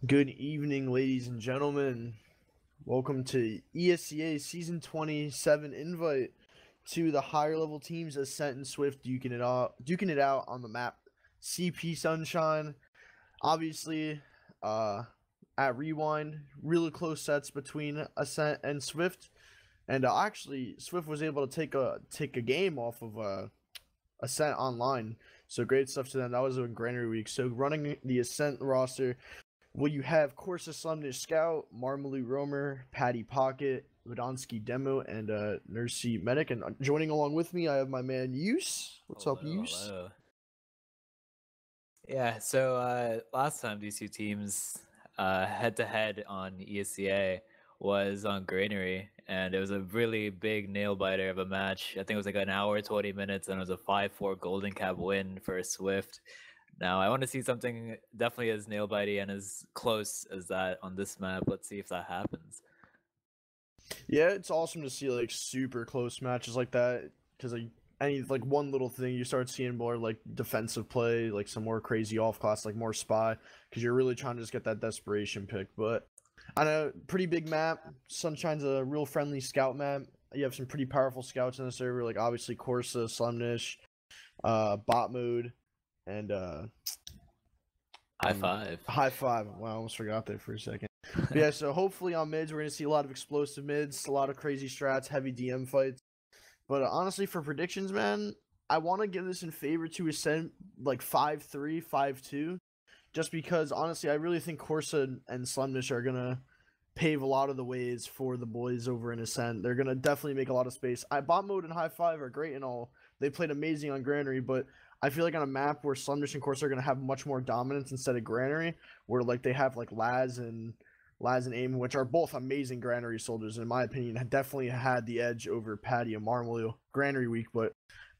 Good evening, ladies and gentlemen. Welcome to ESEA Season 27 invite to the higher level teams Ascent and Swift duking it out on the map CP Sunshine. Obviously, at Rewind, really close sets between Ascent and Swift, and actually Swift was able to take a game off of Ascent online. So great stuff to them. That was in Granary Week. So running the Ascent roster, well, you have Corsa Slumnish Scout, Marmalou Roamer, Patty Pocket, Vodonsky Demo, and Nursey Medic. And joining along with me, I have my man yuice. What's up, yuice? Hello. Yeah, so last time these two teams head to head on ESEA was on Granary, and it was a really big nail biter of a match. I think it was like an hour, 20 minutes, and it was a 5-4 Golden Cap win for Swift. Now, I want to see something definitely as nail bitey and as close as that on this map. Let's see if that happens. Yeah, it's awesome to see like super close matches like that because like one little thing you start seeing more like defensive play, like some more crazy off class, like more spy, because you're really trying to just get that desperation pick. But I know, pretty big map. Sunshine's a real friendly scout map. You have some pretty powerful scouts in the server, like obviously Corsa, Slumnish, bot mode, and High five. High five. Wow, I almost forgot that for a second. But yeah, so hopefully on mids we're gonna see a lot of explosive mids, a lot of crazy strats, heavy DM fights. But honestly, for predictions, man, I want to give this in favor to Ascent like 5-3, 5-2, just because honestly, I really think Corsa and Slemnish are gonna pave a lot of the ways for the boys over in Ascent. They're gonna definitely make a lot of space. Bot mode and High Five are great and all. They played amazing on Granary, but I feel like on a map where Slemnish and Corsa are gonna have much more dominance instead of Granary, where like they have like Laz and Aim, which are both amazing Granary soldiers, in my opinion, definitely had the edge over Patty and Marmalou Granary Week. But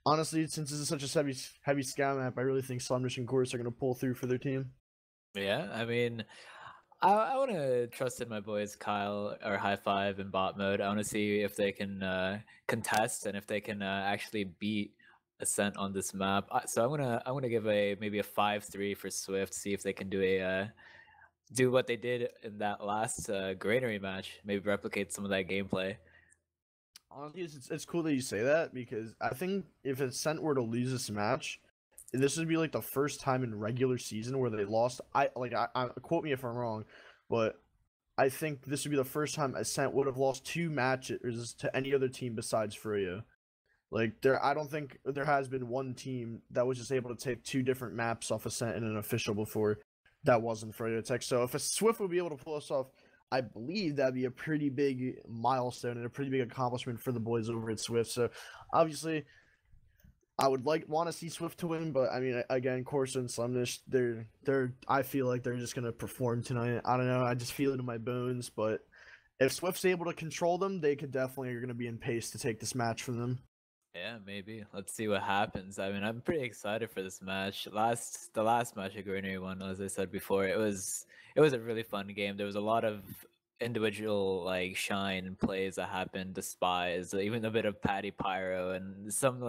honestly, since this is such a heavy scout map, I really think Slumdish and Chorus are going to pull through for their team. Yeah, I mean, I want to trust in my boys Kyle or High Five in bot mode. I want to see if they can contest and if they can actually beat Ascent on this map. So I'm gonna give maybe a 5-3 for Swift. See if they can do what they did in that last Granary match. Maybe replicate some of that gameplay. Honestly, it's cool that you say that because I think if Ascent were to lose this match, this would be like the first time in regular season where they lost. I quote me if I'm wrong, but I think this would be the first time Ascent would have lost 2 matches to any other team besides Froyo. Like I don't think there has been one team that was just able to take 2 different maps off Ascent in an official before. That wasn't Froyo Tech. So if a Swift would be able to pull us off, I believe that'd be a pretty big milestone and a pretty big accomplishment for the boys over at Swift. So obviously, I would want to see Swift to win, but I mean, again, Corsa and Slumnish, they're. I feel like they're just gonna perform tonight. I don't know. I just feel it in my bones. But if Swift's able to control them, they could definitely are gonna be in pace to take this match from them. Yeah, maybe. Let's see what happens. I mean, I'm pretty excited for this match. The last match at Granary won, as I said before, it was a really fun game. There was a lot of individual like shine plays that happened, despise, even a bit of Patty Pyro and some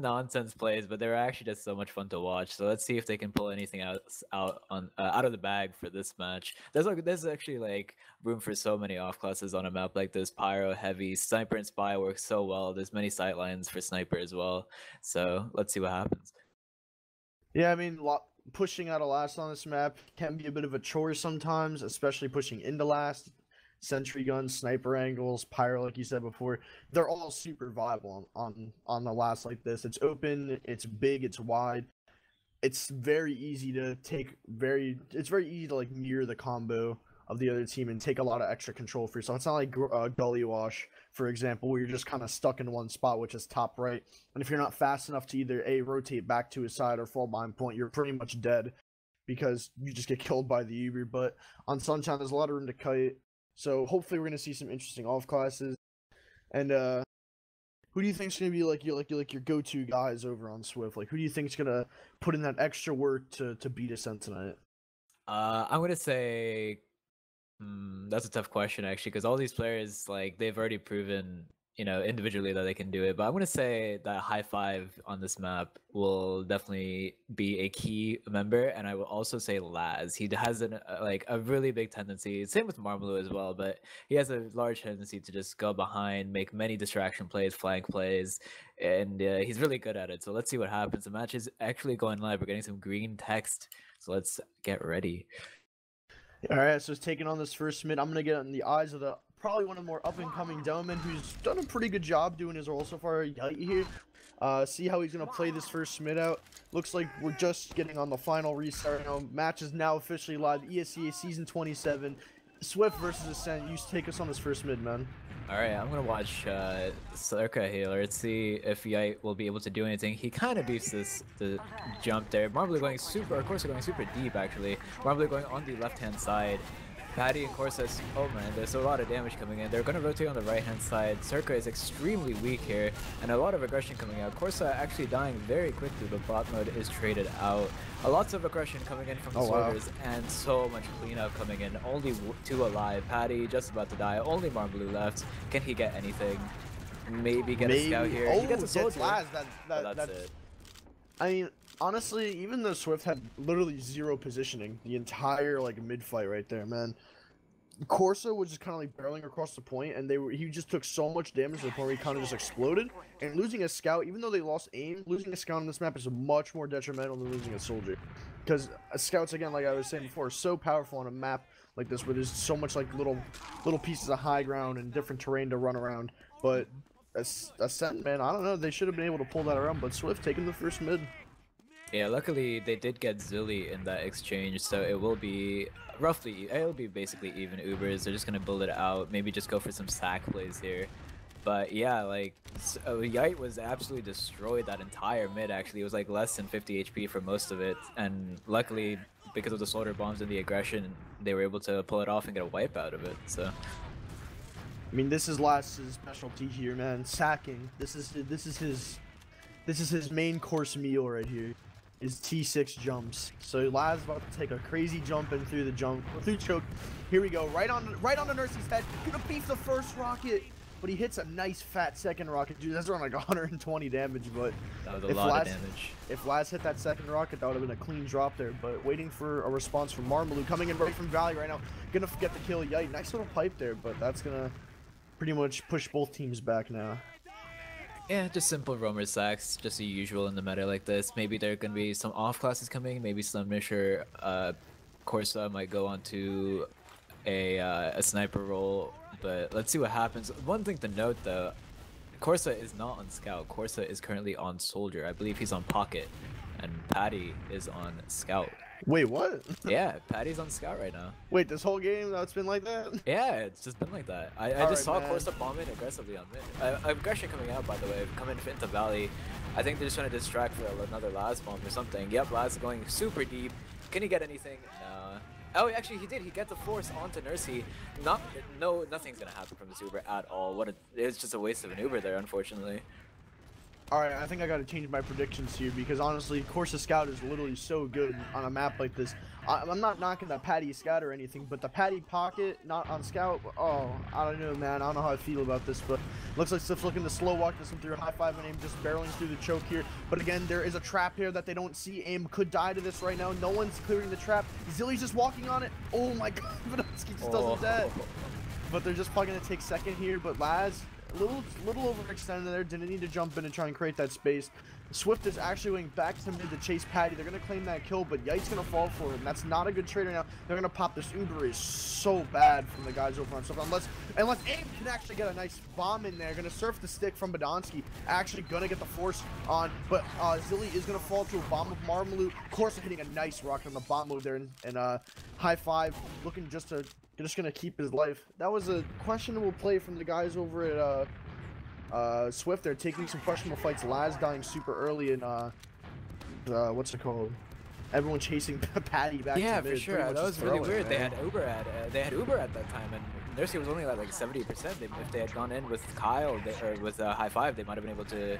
nonsense plays, but they were actually just so much fun to watch. So let's see if they can pull anything out of the bag for this match. There's actually like room for so many off classes on a map like this. Pyro, heavy, sniper, and spy works so well. There's many sightlines for sniper as well. So let's see what happens. Yeah, I mean, pushing out a last on this map can be a bit of a chore sometimes, especially pushing into last. Sentry guns, sniper angles, pyro, like you said before, they're all super viable on the last like this. It's open, it's big, it's wide. It's very easy to it's very easy to like mirror the combo of the other team and take a lot of extra control for yourself. It's not like Gully Wash, for example, where you're just kind of stuck in one spot, which is top right. And if you're not fast enough to either rotate back to his side or fall behind point, you're pretty much dead because you just get killed by the Uber. But on Sunshine, there's a lot of room to kite. So hopefully we're gonna see some interesting off classes. And who do you think's gonna be like your go-to guys over on Swift? Like who do you think's gonna put in that extra work to beat Ascent tonight? I'm gonna say that's a tough question actually, because all these players like they've already proven individually that they can do it. But I'm gonna say that High Five on this map will definitely be a key member, and I will also say Laz. He has a really big tendency. Same with Marmelu as well, but he has a large tendency to just go behind, make many distraction plays, flank plays, and he's really good at it. So let's see what happens. The match is actually going live. We're getting some green text, so let's get ready. All right, so it's taking on this first mid. I'm gonna get in the eyes of the probably one of the more up-and-coming Delman, who's done a pretty good job doing his role so far here. See how he's gonna play this first mid out. Looks like we're just getting on the final restart now. Match is now officially live. ESEA Season 27, SVIFT versus Ascent. You take us on this first mid, man. All right, I'm gonna watch Circa here. Let's see if Yite will be able to do anything. He kind of beats the jump there. Marmelu going super, of course, going super deep actually. Marmelu going on the left-hand side. Patty and Corsa, oh man, there's a lot of damage coming in. They're going to rotate on the right-hand side. Circa is extremely weak here, and a lot of aggression coming out. Corsa actually dying very quickly, but bot mode is traded out. Lots of aggression coming in from the sorters, and so much cleanup coming in. Only 2 alive. Patty just about to die. Only Marmelu left. Can he get anything? Maybe get a scout here. He gets a soldier. That's it. I mean, honestly, even though SVIFT had literally 0 positioning the entire mid-fight right there, man. Corsa was just kind of barreling across the point, and he just took so much damage to the point where he kind of just exploded. And losing a scout, even though they lost aim, losing a scout on this map is much more detrimental than losing a soldier. Because scouts, again, like I was saying before, are so powerful on a map like this where there's so much little pieces of high ground and different terrain to run around. But Ascent, man, I don't know, they should have been able to pull that around, but SVIFT taking the first mid. Yeah, luckily they did get Zilly in that exchange, so it'll be basically even Ubers. They're just gonna build it out, maybe just go for some sack plays here. But yeah, Yite was absolutely destroyed that entire mid. Actually, it was less than 50 HP for most of it, and luckily because of the slaughter bombs and the aggression, they were able to pull it off and get a wipe out of it. So. I mean, this is Laz's specialty here, man. Sacking. This is his main course meal right here. Is T6 jumps. So Laz about to take a crazy jump in through choke. Here we go. Right on the nurse's head. Gonna beef the first rocket. But he hits a nice fat second rocket. Dude, that's around 120 damage, but that was a lot of damage. If Laz hit that second rocket, that would have been a clean drop there. But waiting for a response from Marmelu, coming in right from Valley right now. Gonna get the kill. Yite, nice little pipe there, but that's gonna pretty much push both teams back now. Yeah, just simple roamer sacks, just the usual in the meta like this. Maybe there are going to be some off classes coming. Maybe Slimnisher, Corsa might go onto a sniper role, but let's see what happens. One thing to note though, Corsa is not on scout. Corsa is currently on soldier. I believe he's on pocket, and Patty is on scout. Wait, what? Yeah, Patty's on scout right now. Wait, this whole game that's been like that? Yeah, it's just been like that. I just saw Corsa bombing aggressively on mid. Aggression coming out, by the way, coming into Valley. I think they're just trying to distract for another Laz bomb or something. Yep, Laz going super deep. Can he get anything? No. Oh, actually, he did. He got the force onto Nursey. Nothing's gonna happen from this Uber at all. It's just a waste of an Uber there, unfortunately. Alright, I think I gotta change my predictions here because honestly, Corsa Scout is literally so good on a map like this. I'm not knocking the Patty Scout or anything, but the Patty Pocket, not on Scout, oh, I don't know, man. I don't know how I feel about this, but looks like Swift's looking to slow walk this one through. High five and aim just barreling through the choke here. But again, there is a trap here that they don't see. Aim could die to this right now. No one's clearing the trap. Zilly's just walking on it. Oh my god, Vinovsky just doesn't dead. But they're just probably gonna take second here, but Laz, a little overextended there, didn't need to jump in and try and create that space. SVIFT is actually going back to mid to chase Patty. They're going to claim that kill, but Yite's going to fall for him. That's not a good trade right now. They're going to pop this. Uber is so bad from the guys over on SVIFT. Unless Aim can actually get a nice bomb in there. Going to surf the stick from Badonsky. Actually going to get the force on, but Zilly is going to fall to a bomb of Marmelu. Of course, hitting a nice rocket on the bomb move there, and high five, looking just gonna keep his life. That was a questionable play from the guys over at SVIFT. They're taking some questionable fights. Laz dying super early, and what's it called? Everyone chasing Patty back. Yeah, to mid, for sure. That was really weird. They had Uber at that time, and Nursey was only at like 70%. If they had gone in with Kyle or with High Five, they might have been able to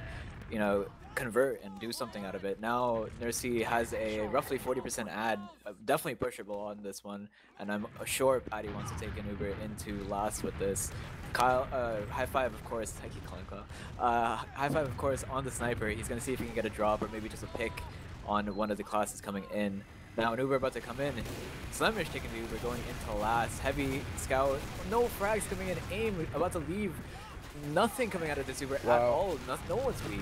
you know, convert and do something out of it. Now Nursey has a roughly 40% ad, definitely pushable on this one, and I'm sure Patty wants to take an Uber into last with this. Kyle, high five, of course. I keep calling Kyle. High five, of course, on the sniper. He's gonna see if he can get a drop or maybe just a pick on one of the classes coming in. Now an Uber about to come in. Slemish taking the Uber going into last. Heavy scout. No frags coming in. Aim about to leave. Nothing coming out of this Uber at all. No one's weak.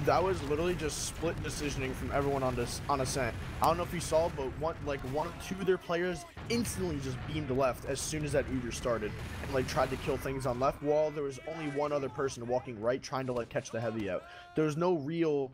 That was literally just split decisioning from everyone on Ascent. I don't know if you saw, but one or two of their players instantly just beamed left as soon as that Uber started and like tried to kill things on left, while there was only one other person walking right trying to like catch the heavy out. There was no real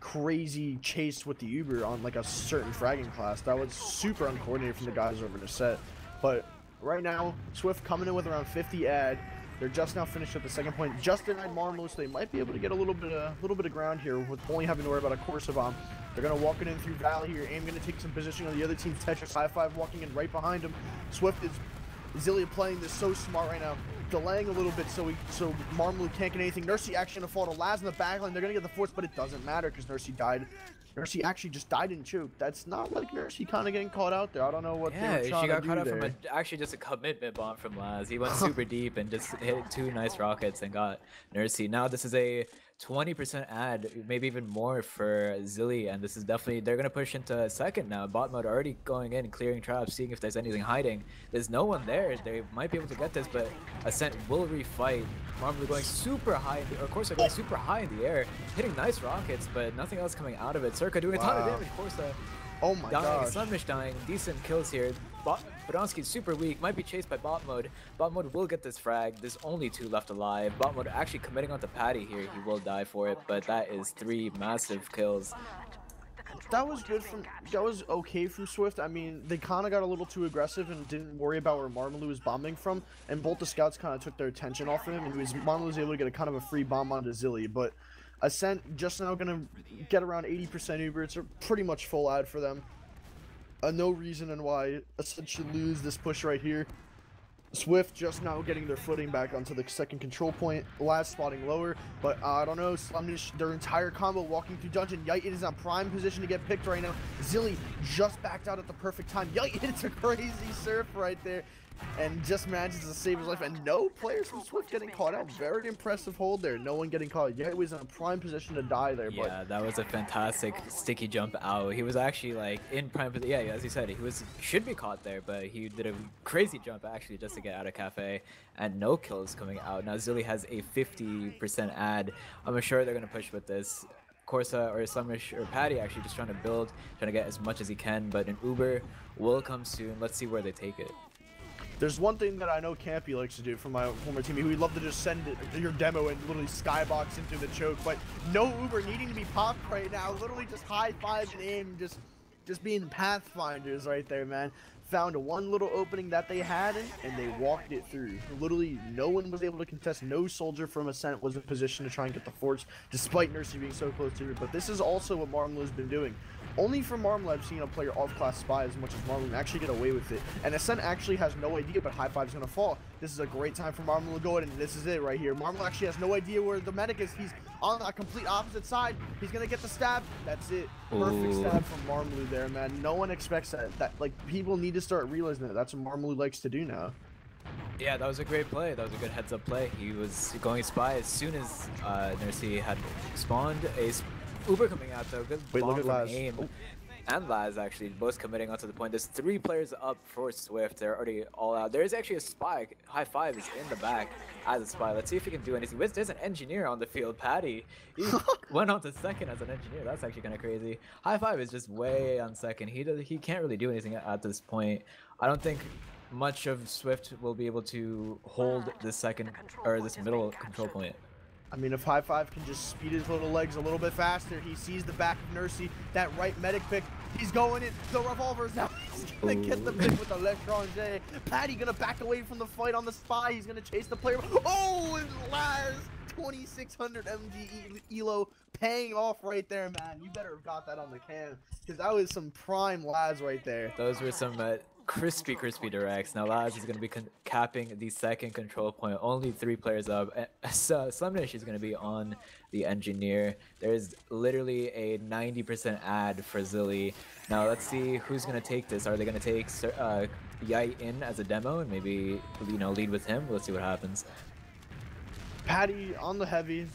crazy chase with the Uber on like a certain fragging class. That was super uncoordinated from the guys over the set. But right now, SVIFT coming in with around 50 ad. They're just now finished at the second point. Just denied Marmalo, so they might be able to get a little bit of ground here with only having to worry about a Corsa bomb. They're gonna walk it in through Valley here. Aim gonna take some position on the other team's Tetris. High five walking in right behind him. SVIFT is Zilia playing this so smart right now, delaying a little bit so Marmalo can't get anything. Nursey actually gonna fall to Laz in the backline. They're gonna get the force, but it doesn't matter because Nursey died. Nursey actually just died in choke. That's not like Nursey kind of getting caught out there. I don't know what they were trying to do there. She got caught out from actually just a commitment bomb from Laz. He went super deep and just hit 2 nice rockets and got Nursey. Now this is a 20% ad, maybe even more for Zilly, and this is definitely, they're gonna push into second now. Bot mode already going in, clearing traps, seeing if there's anything hiding. There's no one there. They might be able to get this, but Ascent will refight. Marmalo going super high, of course they're going super high in the air, hitting nice rockets, but nothing else coming out of it. Circa doing a ton of damage, Corsa. Oh my gosh. Slemish dying, decent kills here. Badonsky's super weak, might be chased by bot mode. Bot mode will get this frag. There's only 2 left alive. Bot mode actually committing onto Patty here. He will die for it, but that is 3 massive kills. That was good that was okay from SVIFT. I mean, they kind of got a little too aggressive and didn't worry about where Marmalo was bombing from, and both the scouts kind of took their attention off of him, and Marmalo was able to get a kind of a free bomb onto Zilly, but Ascent just now gonna get around 80% Uber. It's a pretty much full ad for them. No reason and why Ascent should lose this push right here. SVIFT just now getting their footing back onto the second control point. Last spotting lower, but I don't know. Slemish, their entire combo walking through dungeon. Yuice is on prime position to get picked right now. Zilly just backed out at the perfect time. Yuice hits a crazy surf right there and just manages to save his life, and no players from SVIFT getting caught out. Very impressive hold there. No one getting caught. Yeah, he was in a prime position to die there. Yeah, that was a fantastic sticky jump out. He was actually like in prime position. Yeah, as you said, he should be caught there, but he did a crazy jump actually just to get out of cafe, and no kills coming out. Now Zilly has a 50% ad. I'm sure they're gonna push with this. Corsa or Slemish or Patty actually just trying to build, trying to get as much as he can, but an Uber will come soon. Let's see where they take it. There's one thing that I know Campy likes to do from my former team. We'd love to just send your demo and literally skybox into the choke, but no Uber needing to be popped right now. Literally just high five and aim, just being pathfinders right there, man. Found one little opening that they had, and they walked it through. Literally, no one was able to contest. No soldier from Ascent was in position to try and get the force, despite Nursey being so close to it. But this is also what Marmalo's been doing. Only from Marmalo I've seen a player off-class spy as much as Marmalo actually get away with it. And Ascent actually has no idea, but high five's gonna fall. This is a great time for Marmalo to go in, and this is it right here. Marmalo actually has no idea where the medic is. He's on a complete opposite side. He's gonna get the stab. That's it. Perfect stab from Marmalo there, man. No one expects that. Like, people need to start realizing that. That's what Marmalo likes to do now. Yeah, that was a great play. That was a good heads-up play. He was going spy as soon as Nursey had spawned. A Uber coming out though. Good bomb from aim. Oh. And Laz actually both committing onto the point. There's 3 players up for SVIFT. They're already all out. There is actually a spy. High five is in the back as a spy. Let's see if he can do anything. There's an engineer on the field. Patty, he went on to second as an engineer. That's actually kind of crazy. High five is just way on second. He can't really do anything at this point. I don't think much of SVIFT will be able to hold this second or this middle control point. I mean, if High Five can just speed his little legs a little bit faster, he sees the back of Nursey, that right medic pick. He's going in, the revolver's now. He's gonna get the pick with the l'étranger. Patty gonna back away from the fight on the spy. He's gonna chase the player. Oh, and Laz, 2600 MG elo paying off right there, man. You better have got that on the cam, because that was some prime Laz right there. Those were some crispy directs. Now Laz is going to be capping the second control point, only 3 players up. Slumnish is going to be on the engineer. There's literally a 90% ad for Zilly. Now let's see who's going to take this. Are they going to take Yai in as a demo and maybe, you know, lead with him? Let's see what happens. Patty on the heavy.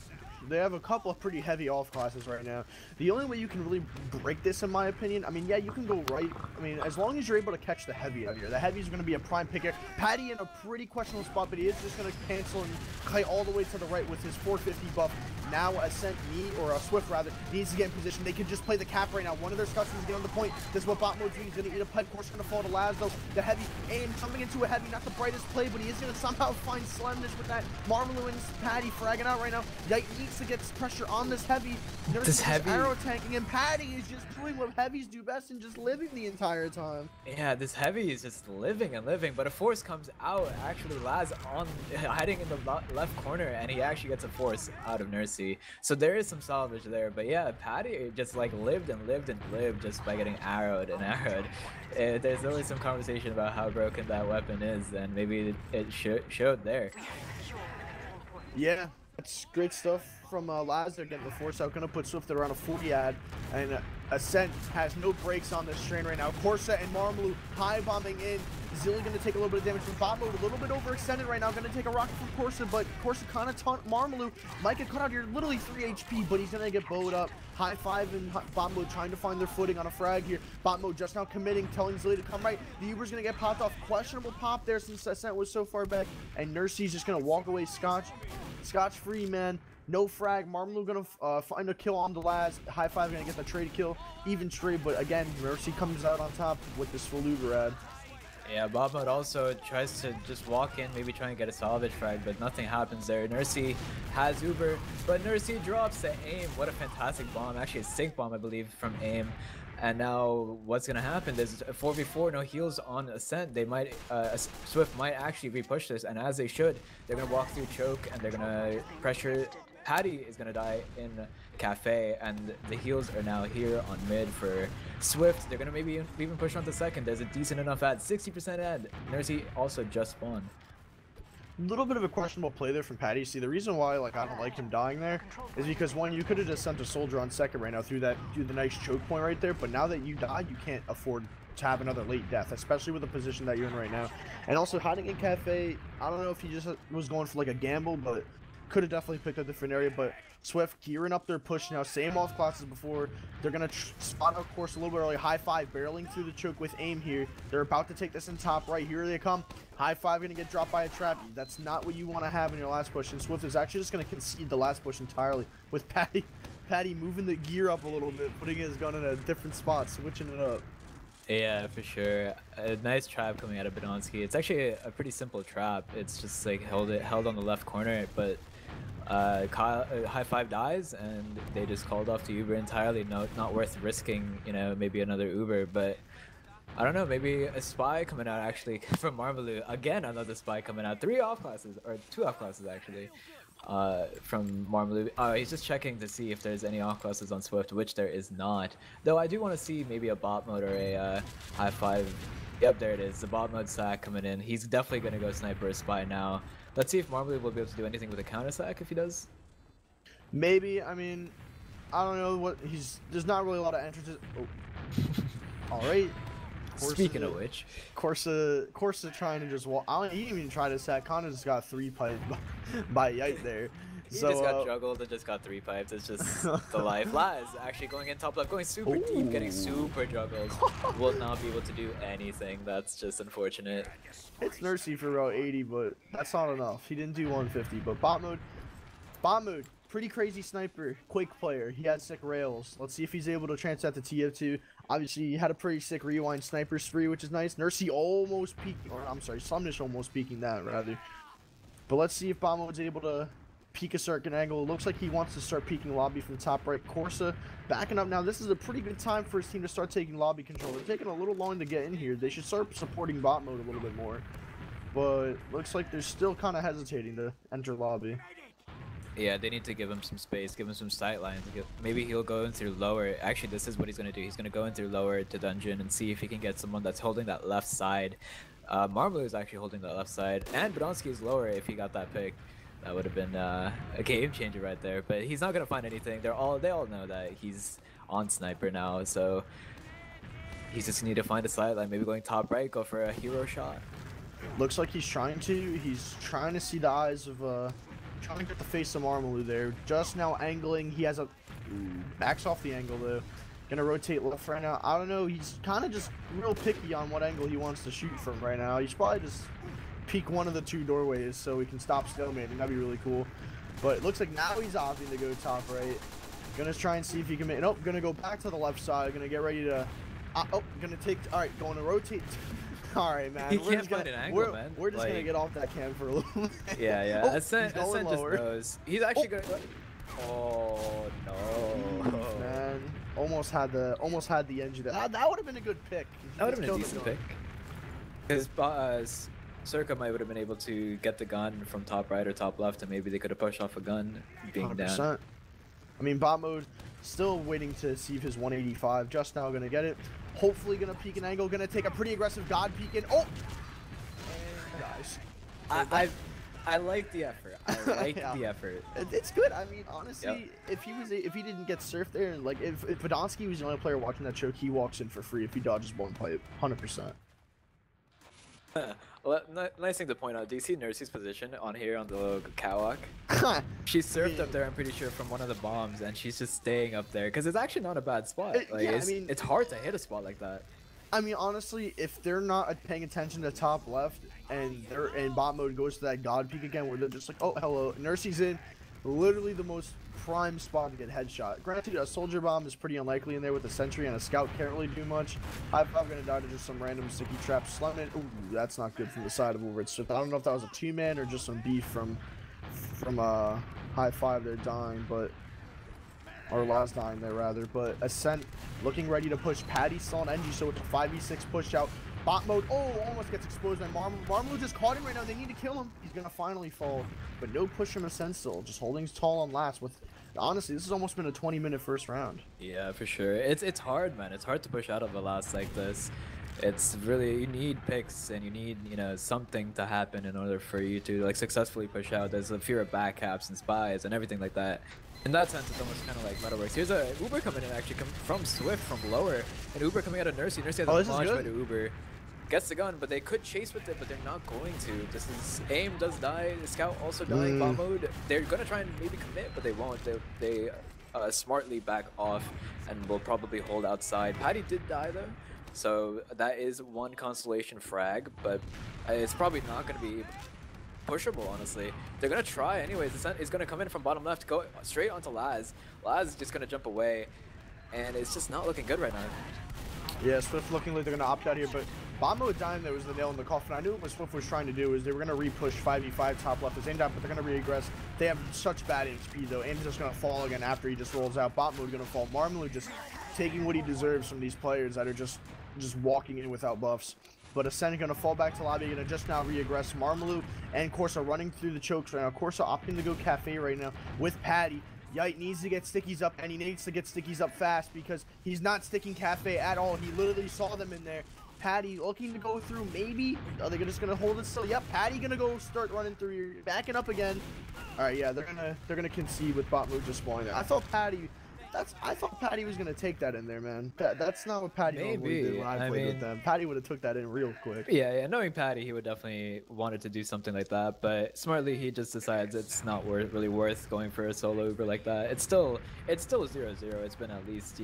They have a couple of pretty heavy off classes right now. The only way you can really break this, in my opinion, I mean, yeah, you can go right. I mean, as long as you're able to catch the heavy out here. The heavy is going to be a prime pick here. Patty in a pretty questionable spot, but he is just going to cancel and kite all the way to the right with his 450 buff. Now Ascent or Swift rather, needs to get in position. They can just play the cap right now. One of their scouts needs to get on the point. This is what bot mode's doing. He's going to eat a pipe. Course going to fall to Laz, though. The heavy aim coming into a heavy. Not the brightest play, but he is going to somehow find Slemnish with that. Marmalou and Patty fragging out right now. Yike needs to get pressure on this heavy. This heavy arrow tanking, and Patty is just doing what heavies do best and just living the entire time. Yeah, this heavy is just living and living, but a force comes out. Actually, Laz hiding in the left corner, and he actually gets a force out of Nursey. So there is some salvage there, but yeah, Patty just like lived and lived and lived just by getting arrowed and arrowed. There's always some conversation about how broken that weapon is, and maybe it showed there. Yeah, that's great stuff from Laz. They're getting the force out, gonna put Swift around a 40 ad, and Ascent has no brakes on this train right now. Corsa and Marmalou high bombing in. Zilly gonna take a little bit of damage from bot mode, a little bit overextended right now. Gonna take a rocket from Corsa, but Corsa kind of taunt Marmalou. Might get cut out here, literally 3 HP, but he's gonna get bowed up. High five and bot mode trying to find their footing on a frag here. Bot mode just now committing, telling Zilly to come right. The Uber's gonna get popped off. Questionable pop there since Ascent was so far back, and Nursey's just gonna walk away scotch free, man. No frag. Marmalou gonna find a kill on the Laz. High five gonna get the trade kill. Even trade, but again, Nursey comes out on top with this full Uber ad. Yeah, Bob Mode also tries to just walk in, maybe try and get a salvage frag, but nothing happens there. Nursey has Uber, but Nursey drops the aim. What a fantastic bomb. Actually, a sync bomb, I believe, from aim. And now what's going to happen? There's a 4v4, no heals on Ascent. They might, Swift might actually repush this, and as they should, they're going to walk through choke, and they're going to pressure. Patty is going to die in Cafe, and the heals are now here on mid for Swift. They're going to maybe even push on to second. There's a decent enough ad, 60% ad. Nursey also just spawned. A little bit of a questionable play there from Patty. See, the reason why I don't like him dying there is because, one, you could have just sent a soldier on second right now through the nice choke point right there, but now that you die, you can't afford to have another late death, especially with the position that you're in right now. And also hiding in Cafe, I don't know if he just was going for like a gamble, but could have definitely picked a different area. But Swift gearing up their push now, same off classes before. They're gonna spot out course a little bit early. High five barreling through the choke with aim here. They're about to take this in top right. Here they come. High five gonna get dropped by a trap. That's not what you want to have in your last push, and Swift is actually just gonna concede the last push entirely with Patty moving the gear up a little bit, putting his gun in a different spot, switching it up. Yeah, for sure. A nice trap coming out of Badonsky. It's actually a pretty simple trap. It's just like held on the left corner, but High Five dies, and they just called off the Uber entirely. No, not worth risking, you know, maybe another Uber, but I don't know, maybe a spy coming out actually from Marmalou. Again, another spy coming out. 3 off classes, or 2 off classes actually, from Marmalou. He's just checking to see if there's any off classes on Swift, which there is not. Though I do want to see maybe a bot mode or a High Five. Yep, there it is. The bot mode sack coming in. He's definitely going to go sniper or spy now. Let's see if Marmalou will be able to do anything with a counter sack if he does. Maybe. I mean, I don't know what there's not really a lot of entrances. Oh. All right. Speaking of which, Corsa trying to just walk. He didn't even try to sack. Connor just got 3 piped by Yite there. He just got juggled and just got 3 pipes. It's just the life. Laz actually going in top left, going super deep, getting super juggled. Will not be able to do anything. That's just unfortunate. It's Nursey for about 80, but that's not enough. He didn't do 150, but bot mode, pretty crazy sniper, quick player. He had sick rails. Let's see if he's able to transfer that to TF2. Obviously, he had a pretty sick rewind sniper spree, which is nice. Nursey almost peeking, or I'm sorry, Slumnish almost peeking that, rather. But let's see if bot mode's able to peek a certain angle. It looks like he wants to start peeking lobby from top right. Corsa backing up now. This is a pretty good time for his team to start taking lobby control. They're taking a little long to get in here. They should start supporting bot mode a little bit more. But looks like they're still kind of hesitating to enter lobby. Yeah, they need to give him some space, give him some sight lines. Maybe he'll go in through lower. Actually, this is what he's going to do. He's going to go in through lower to dungeon and see if he can get someone that's holding that left side. Marbleu is actually holding that left side, and Brodonsky is lower if he got that pick. That would have been a game changer right there, but he's not going to find anything. They all know that he's on sniper now, so he's just need to find a sight line, maybe going top right, go for a hero shot. Looks like he's trying to. He's trying to see the eyes of trying to get the face of Marmalou there. Just now angling. He has a backs off the angle though. Gonna rotate left right now. I don't know. He's kind of just real picky on what angle he wants to shoot from right now. He's probably just peek one of the two doorways so we can stop snowmaning. That'd be really cool. But it looks like now he's opting to go top right. Gonna try and see if he can make. Nope. Gonna go back to the left side. Gonna get ready to. Gonna take. All right. Going to rotate. All right, man. He can't find an angle, man. We're just gonna get off that cam for a little bit. Yeah. Oh, Ascent just knows. He's actually gonna. Oh no, man! Almost had the engine. That would have been a good pick. That would have been a decent pick. Because Circa might have been able to get the gun from top right or top left, and maybe they could have pushed off a gun being 100%. down. I mean, bot mode still waiting to see if his 185. Just now gonna get it. Hopefully gonna peek an angle. Gonna take a pretty aggressive god peek in. Oh, and guys. I like the effort. I like the effort. It's good. I mean, honestly, if he didn't get surfed there, and like if Brodonsky was the only player watching that choke, he walks in for free if he dodges one pipe, 100%. Well, nice thing to point out. Do you see Nursey's position on here on the little catwalk? She's surfed up there, I'm pretty sure, from one of the bombs, and she's just staying up there because it's actually not a bad spot. Like, yeah, I mean, it's hard to hit a spot like that. I mean, honestly, if they're not paying attention to top left and they're in bot mode goes to that god peek again, where they're just like, oh hello, Nursey's in, literally the most prime spot to get headshot. Granted, a soldier bomb is pretty unlikely in there with a sentry, and a scout can't really do much. I'm gonna die to just some random sticky trap slamming. Ooh, that's not good from the side of over at Swift. I don't know if that was a 2-man or just some beef from high five there dying, but or last dying there rather. But Ascent looking ready to push. Patty's still on NG, so it's a 5v6 push out. Bot mode, almost gets exposed, and Marmalou just caught him right now. They need to kill him. He's gonna finally fall, but no push from Ascent still, just holding tall on last. With honestly, this has almost been a 20-minute first round. Yeah, for sure. It's hard, man. It's hard to push out of a last like this. It's really, you need picks and you need, something to happen in order for you to like successfully push out. There's a fear of backcaps and spies and everything like that. In that sense, it's almost kind of like Metalworks. Here's a Uber coming in, actually, from Swift from lower, and Uber coming out of Nursey. Nursey has a launch by the Uber. Gets the gun, but they could chase with it, but they're not going to. This is aim does die. The scout also dying. Bot mode. They're gonna try and maybe commit, but they won't. They smartly back off and will probably hold outside. Patty did die though, so that is one constellation frag, but it's probably not gonna be pushable, honestly. They're gonna try anyways. Ascent is gonna come in from bottom left, go straight onto Laz. Laz is just gonna jump away, and it's just not looking good right now. Yeah, Swift looking like they're gonna opt out here, but bot mode dying there was the nail in the coffin. I knew what Swift was trying to do is they were gonna re-push 5v5 top left. It's aimed out, but they're gonna re-aggress. They have such bad HP though. Aim's just gonna fall again after he just rolls out. Bot mode gonna fall. Marmalou just taking what he deserves from these players that are just walking in without buffs. But Ascent gonna fall back to lobby, gonna just now re-aggress. Marmalou and Corsa running through the chokes right now. Corsa opting to go cafe right now with Patty. Yite needs to get stickies up, and he needs to get stickies up fast because he's not sticking cafe at all. He literally saw them in there. Patty looking to go through, maybe. Are they just gonna hold it still? Yep, Patty gonna go start running through. You're backing up again. All right, yeah, they're gonna concede with bot mode just spawning there. I thought Patty was gonna take that in there, man. That's not what Patty normally did when I played with them. Patty would have took that in real quick. Yeah, knowing Patty, he would definitely wanted to do something like that, but smartly he just decides it's not really worth going for a solo Uber like that. It's still 0-0. It's been at least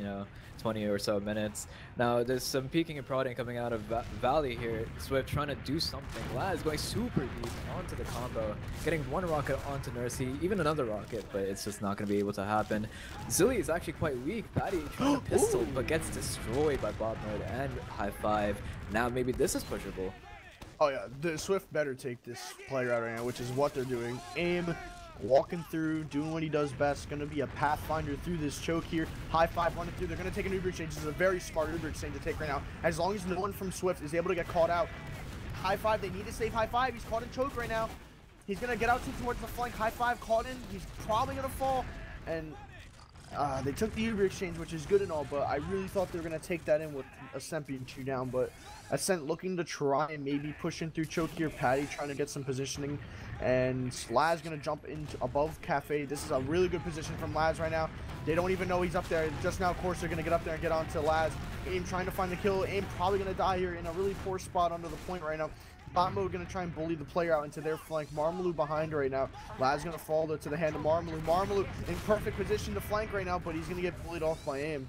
20 or so minutes. Now there's some peeking and prodding coming out of Valley here. Swift trying to do something. Laz going super deep onto the combo, getting one rocket onto Nursey, even another rocket, but it's just not going to be able to happen. Zilly is actually quite weak. Patty trying to pistol, but gets destroyed by bot mode and high five. Now maybe this is pushable. Oh yeah, the Swift better take this player out right now, which is what they're doing. Aim, walking through, doing what he does best. Gonna be a pathfinder through this choke here. High five running through. They're gonna take an Uber exchange. This is a very smart Uber exchange to take right now. As long as no one from Swift is able to get caught out. High five, they need to save high five. He's caught in choke right now. He's gonna get out towards the flank. High five caught in. He's probably gonna fall. And they took the Uber exchange, which is good and all, but I really thought they were gonna take that in with Ascent being 2 down. But Ascent looking to try and maybe push in through choke here. Patty trying to get some positioning, and Laz gonna jump into above Cafe. This is a really good position from Laz right now. They don't even know he's up there. Just now, of course, they're gonna get up there and get onto Laz. Aim trying to find the kill. Aim probably gonna die here in a really poor spot under the point right now. Bot mode gonna try and bully the player out into their flank. Marmalou behind right now. Laz gonna fall to the hand of Marmalou. Marmalou in perfect position to flank right now, but he's gonna get bullied off by Aim.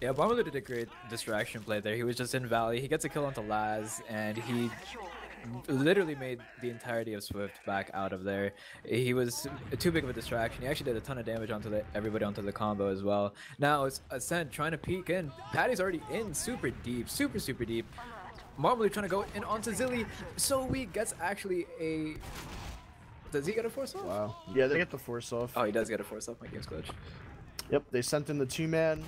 Yeah, Marmalou did a great distraction play there. He was just in Valley. He gets a kill onto Laz, and he literally made the entirety of Swift back out of there. He was too big of a distraction. He actually did a ton of damage onto everybody onto the combo as well. Now it's Ascent trying to peek in. Patty's already in super deep, super deep. Marmalou trying to go in onto Zilly. So weak, gets actually a... Does he get a force off? Wow. Yeah, they get the force off. Oh, he does get a force off. My game's glitched. Yep, they sent in the 2-man.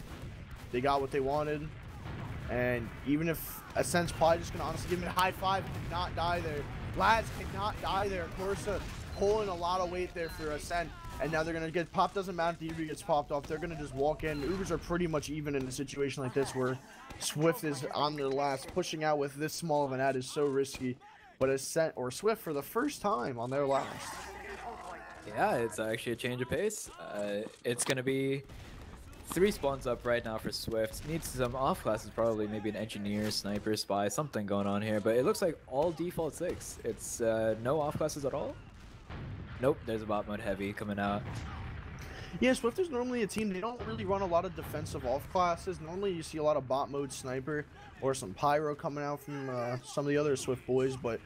They got what they wanted. And even if Ascent's probably just gonna honestly give him a high five, cannot die there. Laz cannot die there. Corsa pulling a lot of weight there for Ascent. And now they're gonna get pop. Doesn't matter if the Uber gets popped off. They're gonna just walk in. Ubers are pretty much even in a situation like this where Swift is on their last. Pushing out with this small of an ad is so risky. But Ascent or Swift for the first time on their last. Yeah, it's actually a change of pace. It's gonna be 3 spawns up right now for Swift. Needs some off classes, probably maybe an engineer, sniper, spy, something going on here. But it looks like all default 6. It's no off classes at all. Nope, there's a bot mode heavy coming out. Yeah, Swift is normally a team, they don't really run a lot of defensive off classes. Normally you see a lot of bot mode sniper or some pyro coming out from some of the other Swift boys, but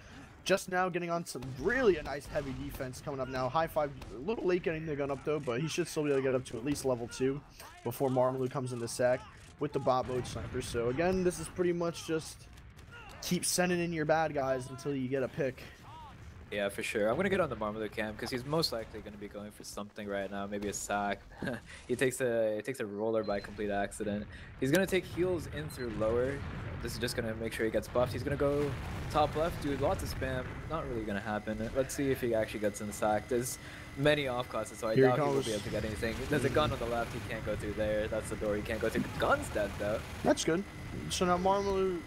just now getting on some really a nice heavy defense coming up now. High five, a little late getting the gun up though, but he should still be able to get up to at least level 2 before Marmalou comes into sack with the bot mode sniper. So again, this is pretty much just keep sending in your bad guys until you get a pick. Yeah, for sure. I'm gonna get on the Marmalou cam because he's most likely gonna be going for something right now, maybe a sack. he takes a roller by complete accident. He's gonna take heals in through lower. This is just gonna make sure he gets buffed. He's gonna go top left, do lots of spam. Not really gonna happen. Let's see if he actually gets in the sack. There's many off classes, so I doubt he will be able to get anything. There's a gun on the left. He can't go through there. That's the door he can't go through. Gun's dead though. That's good. So now Marmalou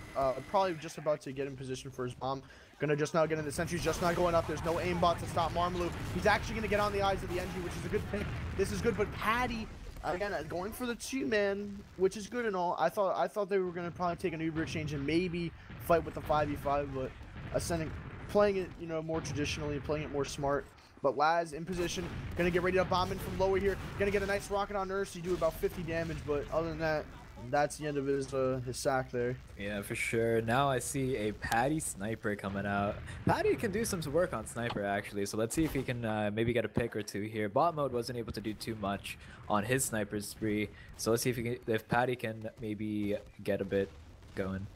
probably just about to get in position for his bomb. Gonna just now get in the sentries, just not going up. There's no aimbot to stop Marmalou. He's actually gonna get on the eyes of the NG, which is a good pick. This is good, but Patty, again, going for the 2-man, which is good and all. I thought they were gonna probably take an Uber exchange and maybe fight with the 5v5, but Ascending, playing it, you know, more traditionally, playing it more smart. But Laz in position, gonna get ready to bomb in from lower here. Gonna get a nice rocket on Nurse. You do about 50 damage, but other than that, that's the end of his sack there. Yeah, for sure. Now I see a Patty sniper coming out. Patty can do some work on sniper actually, so let's see if he can maybe get a pick or 2 here. Bot mode wasn't able to do too much on his sniper spree, so let's see if Patty can maybe get a bit going.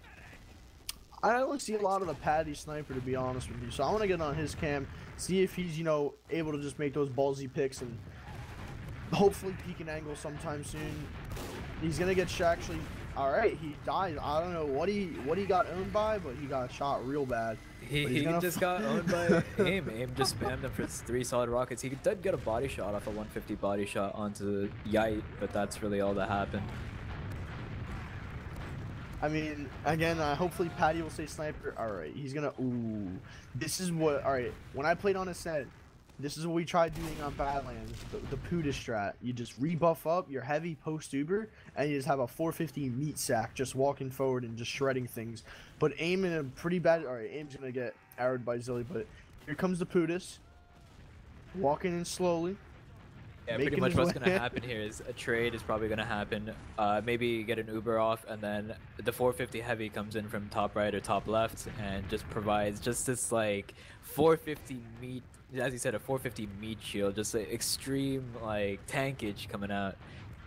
I don't see a lot of the Patty sniper, to be honest with you, so I want to get on his cam, see if he's, you know, able to just make those ballsy picks and hopefully peek an angle sometime soon. He's gonna get shot. Actually, all right, he died. I don't know what he got owned by, but he got shot real bad. He just got owned by Aim. Aim just spammed him for 3 solid rockets. He did get a body shot off a 150 body shot onto Yite, but that's really all that happened. I mean, again, hopefully Patty will say sniper. All right, he's gonna. Ooh, this is what. All right, when I played on Ascent, this is what we tried doing on Badlands, the Puda strat. You just rebuff up your heavy post Uber, and you just have a 450 meat sack just walking forward and just shredding things. But Aim in a pretty bad. All right, Aim's gonna get arrowed by Zilly, but here comes the Pudis, walking in slowly. Yeah, pretty much what's gonna happen here is a trade is probably gonna happen. Maybe get an Uber off, and then the 450 heavy comes in from top right or top left, and just provides just this like 450 meat. As you said, a 450 meat shield, just like extreme like tankage coming out.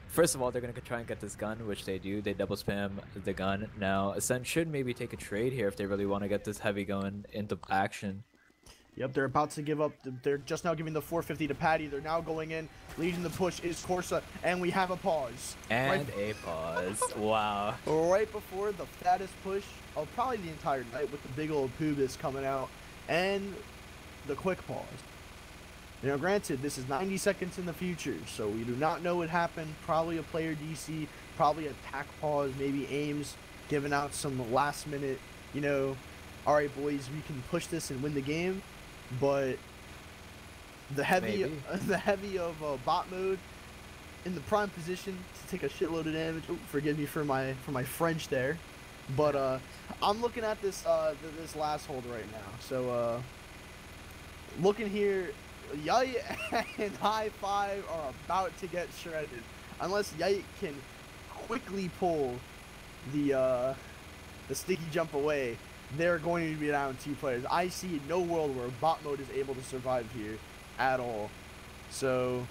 First of all, they're gonna try and get this gun, which they do. They double spam the gun. Now Ascent should maybe take a trade here if they really want to get this heavy going into action. Yep, they're about to give up. They're just now giving the 450 to Patty. They're now going in. Leading the push is Corsa, and we have a pause. And a pause. Wow. Right before the fattest push of probably the entire night with the big old Pubis coming out. And the quick pause. You know, granted, this is 90 seconds in the future, so we do not know what happened. Probably a player DC, probably a tack pause, maybe aims, giving out some last minute, you know, all right, boys, we can push this and win the game. But the heavy of bot mode in the prime position to take a shitload of damage. Ooh, forgive me for my French there, but I'm looking at this this last hold right now. So looking here, Yite and High Five are about to get shredded unless Yite can quickly pull the sticky jump away. They're going to be down 2 players. I see no world where bot mode is able to survive here at all. So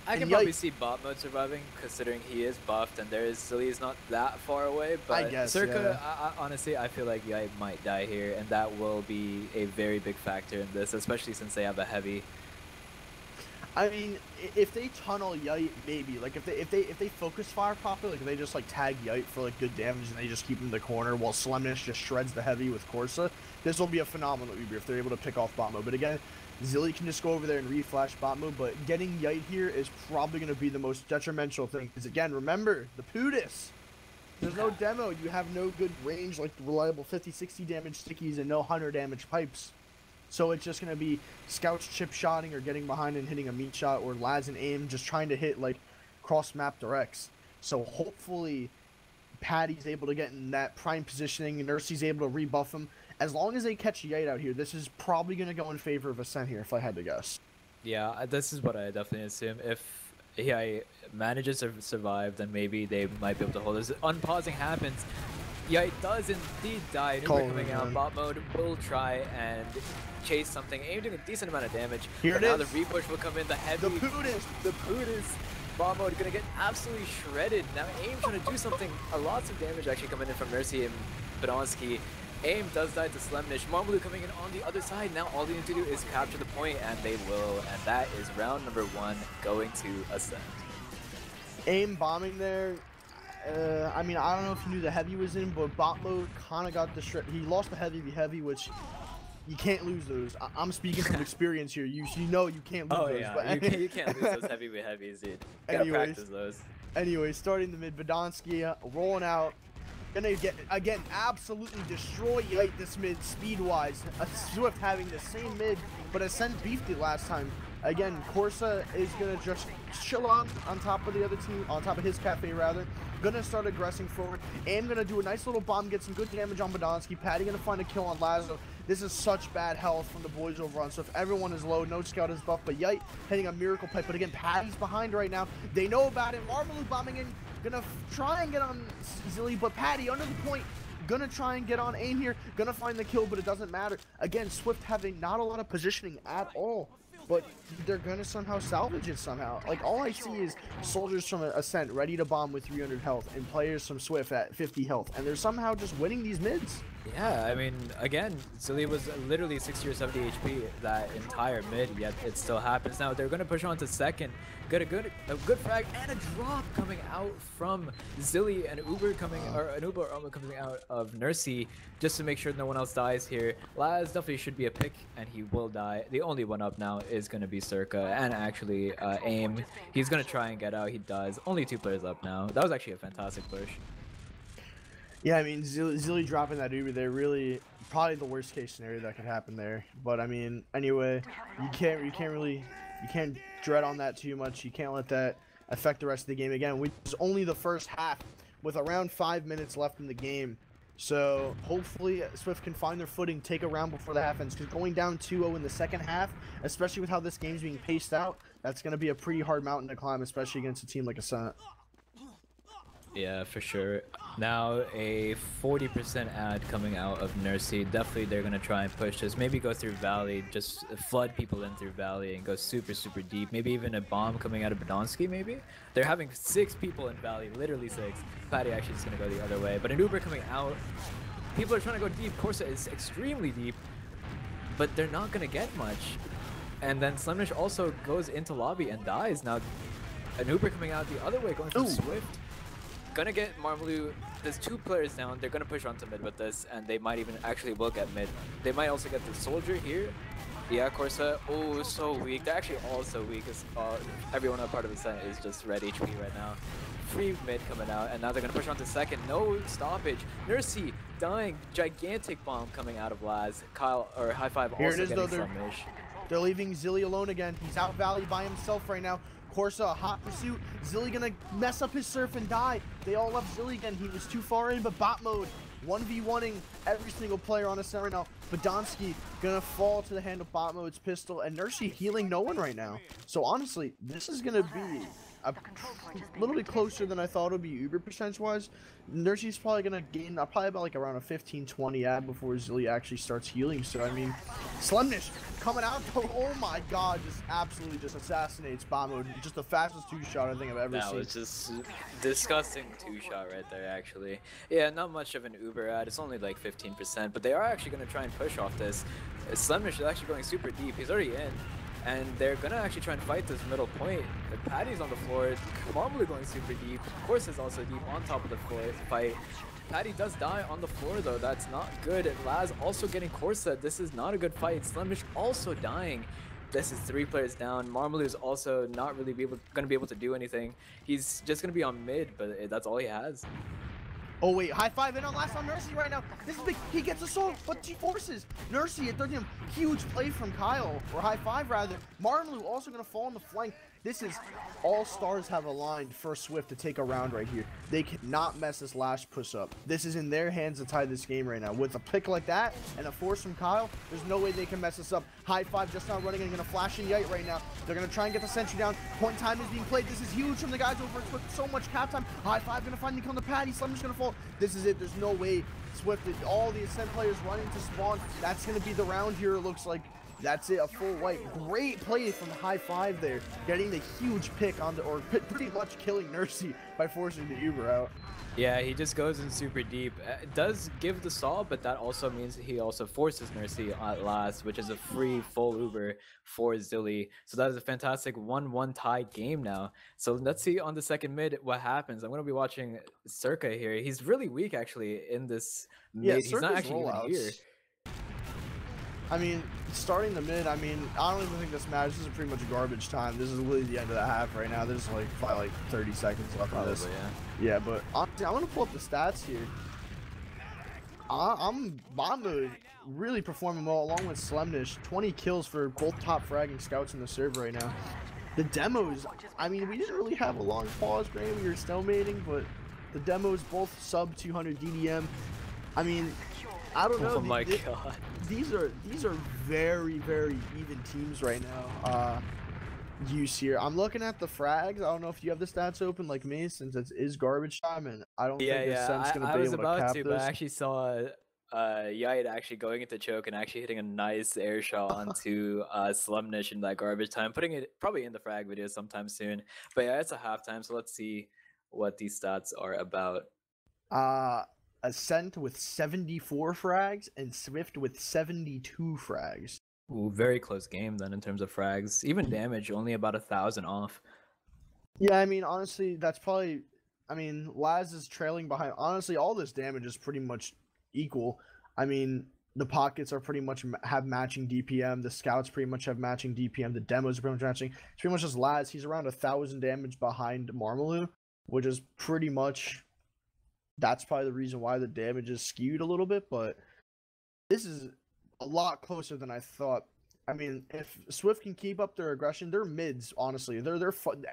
I can probably see bot mode surviving, considering he is buffed and Zilly is not that far away. But I guess, Circa, yeah. Honestly, I feel like Yite might die here, and that will be a very big factor in this, especially since they have a heavy. I mean, if they tunnel Yite, maybe like if they focus fire properly, like if they just like tag Yite for like good damage and they just keep him in the corner while Slemnish just shreds the heavy with Corsa, this will be a phenomenal Uber if they're able to pick off bot mode. But again, Zilly can just go over there and reflash bot mode, but getting Yite here is probably going to be the most detrimental thing. Because again, remember, the Pootis. There's no demo. You have no good range like the reliable 50-60 damage stickies and no 100 damage pipes. So it's just going to be scouts chip-shotting or getting behind and hitting a meat shot, or lads and aim just trying to hit like cross-map directs. So hopefully Patty's able to get in that prime positioning and Nursey's able to rebuff him. As long as they catch Yite out here, this is probably going to go in favor of Ascent here, if I had to guess. Yeah, this is what I definitely assume. If Yite manages to survive, then maybe they might be able to hold this. Unpausing happens. Yite does indeed die. Nuber coming out. Bot mode will try and chase something. Aim doing a decent amount of damage. Here it now is. The repush will come in. The heavy. The Pootis. Bot mode gonna get absolutely shredded. Now Aim trying to do something. Lots of damage actually coming in from Mercy and Badonsky. Aim does die to Slemnish. Marmaloo coming in on the other side. Now all they need to do is capture the point, and they will. And that is round number 1 going to Ascent. Aim bombing there. I mean, I don't know if you knew the heavy was in, but bot mode kind of got the shred. He lost the heavy, which you can't lose those. I'm speaking from experience here. You know you can't lose those. Yeah, but you can't lose those heavies, dude. You gotta practice those. Anyway, starting the mid, Badonsky rolling out. Gonna get, again, absolutely destroy Yite this mid speed-wise. Swift having the same mid, but Ascent beefed it last time. Again, Corsa is gonna just chill on top of the other team, on top of his cafe rather. Gonna start aggressing forward. Aim gonna do a nice little bomb, get some good damage on Badonsky. Patty gonna find a kill on Lazo. This is such bad health from the boys over on Swift. Everyone is low, no scout is buff, but Yite hitting a miracle pipe. But again, Patty's behind right now. They know about it. Marmaloo bombing in. Gonna try and get on Zilly, but Patty under the point. Gonna try and get on Aim here. Gonna find the kill, but it doesn't matter. Again, Swift having not a lot of positioning at all. But they're gonna somehow salvage it somehow. Like, all I see is soldiers from Ascent ready to bomb with 300 health and players from Swift at 50 health. And they're somehow just winning these mids. Yeah, I mean, again, Zilly was literally 60 or 70 HP that entire mid, yet it still happens. Now they're gonna push on to second. Get a good frag and a drop coming out from Zilly, and Uber coming, or an Uber coming out of Nursey, just to make sure no one else dies here. Laz definitely should be a pick, and he will die. The only one up now is gonna be Circa, and actually Aim. He's gonna try and get out. He does. Only 2 players up now. That was actually a fantastic push. Yeah, I mean, Zilly dropping that Uber there, really probably the worst case scenario that could happen there. But I mean, anyway, you can't dread on that too much. You can't let that affect the rest of the game. Again, which is only the first half with around 5 minutes left in the game. So hopefully Swift can find their footing, take a round before the half ends, because going down 2-0 in the second half, especially with how this game's being paced out, that's going to be a pretty hard mountain to climb, especially against a team like Ascent. Yeah, for sure. Now a 40% ad coming out of Nursey. Definitely they're going to try and push this. Maybe go through Valley, just flood people in through Valley and go super, super deep. Maybe even a bomb coming out of Badonsky, maybe? They're having 6 people in Valley, literally 6. Patty actually is going to go the other way. But an Uber coming out. People are trying to go deep. Corsa is extremely deep, but they're not going to get much. And then Slemnish also goes into lobby and dies. Now an Uber coming out the other way, going from Swift. gonna get Marmalu. There's 2 players down. They're gonna push onto mid with this, and they might even actually will get mid. They might also get the soldier here. Yeah, Corsa. Oh, so weak. They're actually all so weak. Everyone a part of the set is just red HP right now. Free mid coming out, and now they're gonna push on to second. No stoppage. Nursey dying. Gigantic bomb coming out of Laz. Kyle or High Five Here also it is, getting though. some ish. They're leaving Zilly alone again. He's out Valley by himself right now. Corsa, a hot pursuit. Zilly gonna mess up his surf and die. They all left Zilly again. He was too far in, but bot mode. 1v1ing every single player on a set right now. Badonsky gonna fall to the hand of bot mode's pistol, and Nursey healing no one right now. So honestly, this is gonna be a little bit closer than I thought it would be Uber percentage-wise. Nursey's probably gonna gain probably about like around a 15-20 ad before Zilly actually starts healing. So I mean, Slemnish coming out. Oh my god, just absolutely just assassinates bot mode. Just the fastest 2-shot I think I've ever seen. That was just disgusting 2-shot right there, actually. Yeah, not much of an Uber ad. It's only like 15%, but they are actually going to try and push off this. Slemnish is actually going super deep. He's already in, and they're going to actually try and fight this middle point. The Patty's on the floor. Marmalu going super deep. Of course, is also deep on top of the floor fight. Patty does die on the floor though. That's not good. Laz also getting Corsa. This is not a good fight. Slemnish also dying. This is 3 players down. Marmalu is also not really going to be able to do anything. He's just going to be on mid, but that's all he has. Oh wait, High Five in on last on Nursey right now. This is big. He gets assault, but she forces Nursey at 30. Huge play from Kyle, or High Five rather. Marmalu also gonna fall on the flank. This is all stars have aligned for SVIFT to take a round right here. They cannot mess this last push up. This is in their hands to tie this game right now. With a pick like that and a force from Kyle, there's no way they can mess this up. High Five just not running and gonna flash in Yite right now. They're gonna try and get the sentry down. Point time is being played. This is huge from the guys over at SVIFT. So much cap time. High Five gonna finally come to Patty. Slem's gonna fall. This is it. There's no way SVIFT, all the Ascent players running to spawn. That's gonna be the round here, it looks like. That's it, a full wipe. Great play from High Five there, getting the huge pick on the, or pretty much killing Nursey by forcing the Uber out. Yeah, he just goes in super deep. It does give the saw, but that also means he also forces Nursey at last, which is a free full Uber for Zilly. So that is a fantastic 1-1 tie game now. So let's see on the second mid what happens. I'm going to be watching Circa here. He's really weak actually in this mid. Yeah, he's not actually even here. I mean, starting the mid, I mean, I don't even think this matters. This is pretty much garbage time. This is literally the end of the half right now. There's like probably like 30 seconds left on this. Yeah, but honestly, I'm going to pull up the stats here. I'm bot mode really performing well along with Slemnish. 20 kills for both top fragging scouts in the server right now. The demos, I mean, we didn't really have a long pause, Graham. We were stalemating, but the demos both sub 200 DDM. I mean, I don't know. Oh my god. These are very, very even teams right now. Yuice here. I'm looking at the frags. I don't know if you have the stats open like me, since it is garbage time, and I don't think Ascent's gonna be able to cap this. But I actually saw Yite actually going into choke and actually hitting a nice air shot onto Slemnish in that garbage time, putting it probably in the frag video sometime soon. But yeah, it's a halftime, so let's see what these stats are about. Ascent with 74 frags and SVIFT with 72 frags. Ooh, very close game then in terms of frags. Even damage, only about 1,000 off. Yeah, I mean, honestly, that's probably... I mean, Laz is trailing behind. Honestly, all this damage is pretty much equal. I mean, the pockets are pretty much have matching DPM. The scouts pretty much have matching DPM. The demos are pretty much matching. It's pretty much just Laz. He's around 1,000 damage behind Marmalu, which is pretty much... That's probably the reason why the damage is skewed a little bit, but this is a lot closer than I thought. I mean, if SVIFT can keep up their aggression, their mids, honestly,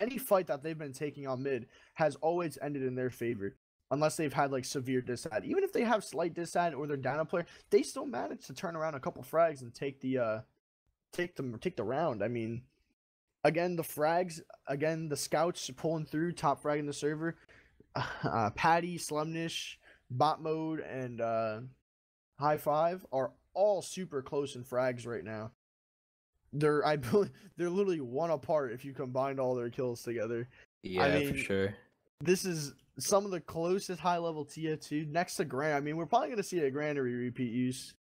any fight that they've been taking on mid has always ended in their favor, unless they've had like severe disad. Even if they have slight disad or they're down a player, they still manage to turn around a couple frags and take the round. I mean, again, the frags, again, the scouts pulling through, top frag in the server. Patty, Slemnish, bot mode, and High Five are all super close in frags right now. They're literally one apart if you combined all their kills together. Yeah, I mean, for sure. This is some of the closest high level TF2 next to Grand. I mean, we're probably gonna see a Granary repeat use.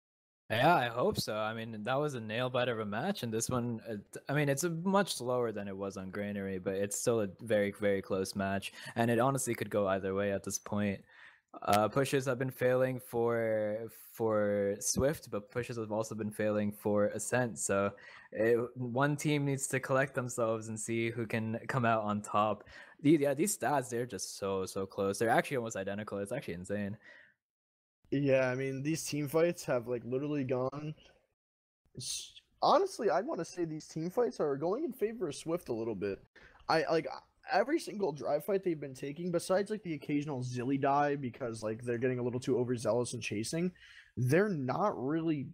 Yeah, I hope so. I mean, that was a nail biter of a match, and this one, I mean, it's a much slower than it was on Granary, but it's still a very, very close match, and it honestly could go either way at this point. Pushes have been failing for Swift, but pushes have also been failing for Ascent. So one team needs to collect themselves and see who can come out on top. These stats, they're just so close. They're actually almost identical. It's actually insane. Yeah, I mean, these team fights have like literally gone. Honestly, I want to say these team fights are going in favor of Swift a little bit. I like every single drive fight they've been taking, besides like the occasional Zilly die because like they're getting a little too overzealous and chasing, they're not really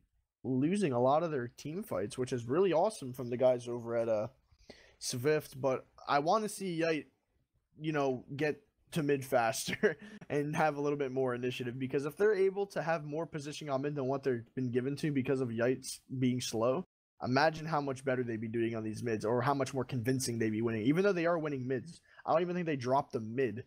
losing a lot of their team fights, which is really awesome from the guys over at SVIFT. But I want to see Yite, get to mid faster and have a little bit more initiative, because if they're able to have more positioning on mid than what they've been given to because of Yites being slow, imagine how much better they'd be doing on these mids, or how much more convincing they'd be winning. Even though they are winning mids, I don't even think they dropped the mid,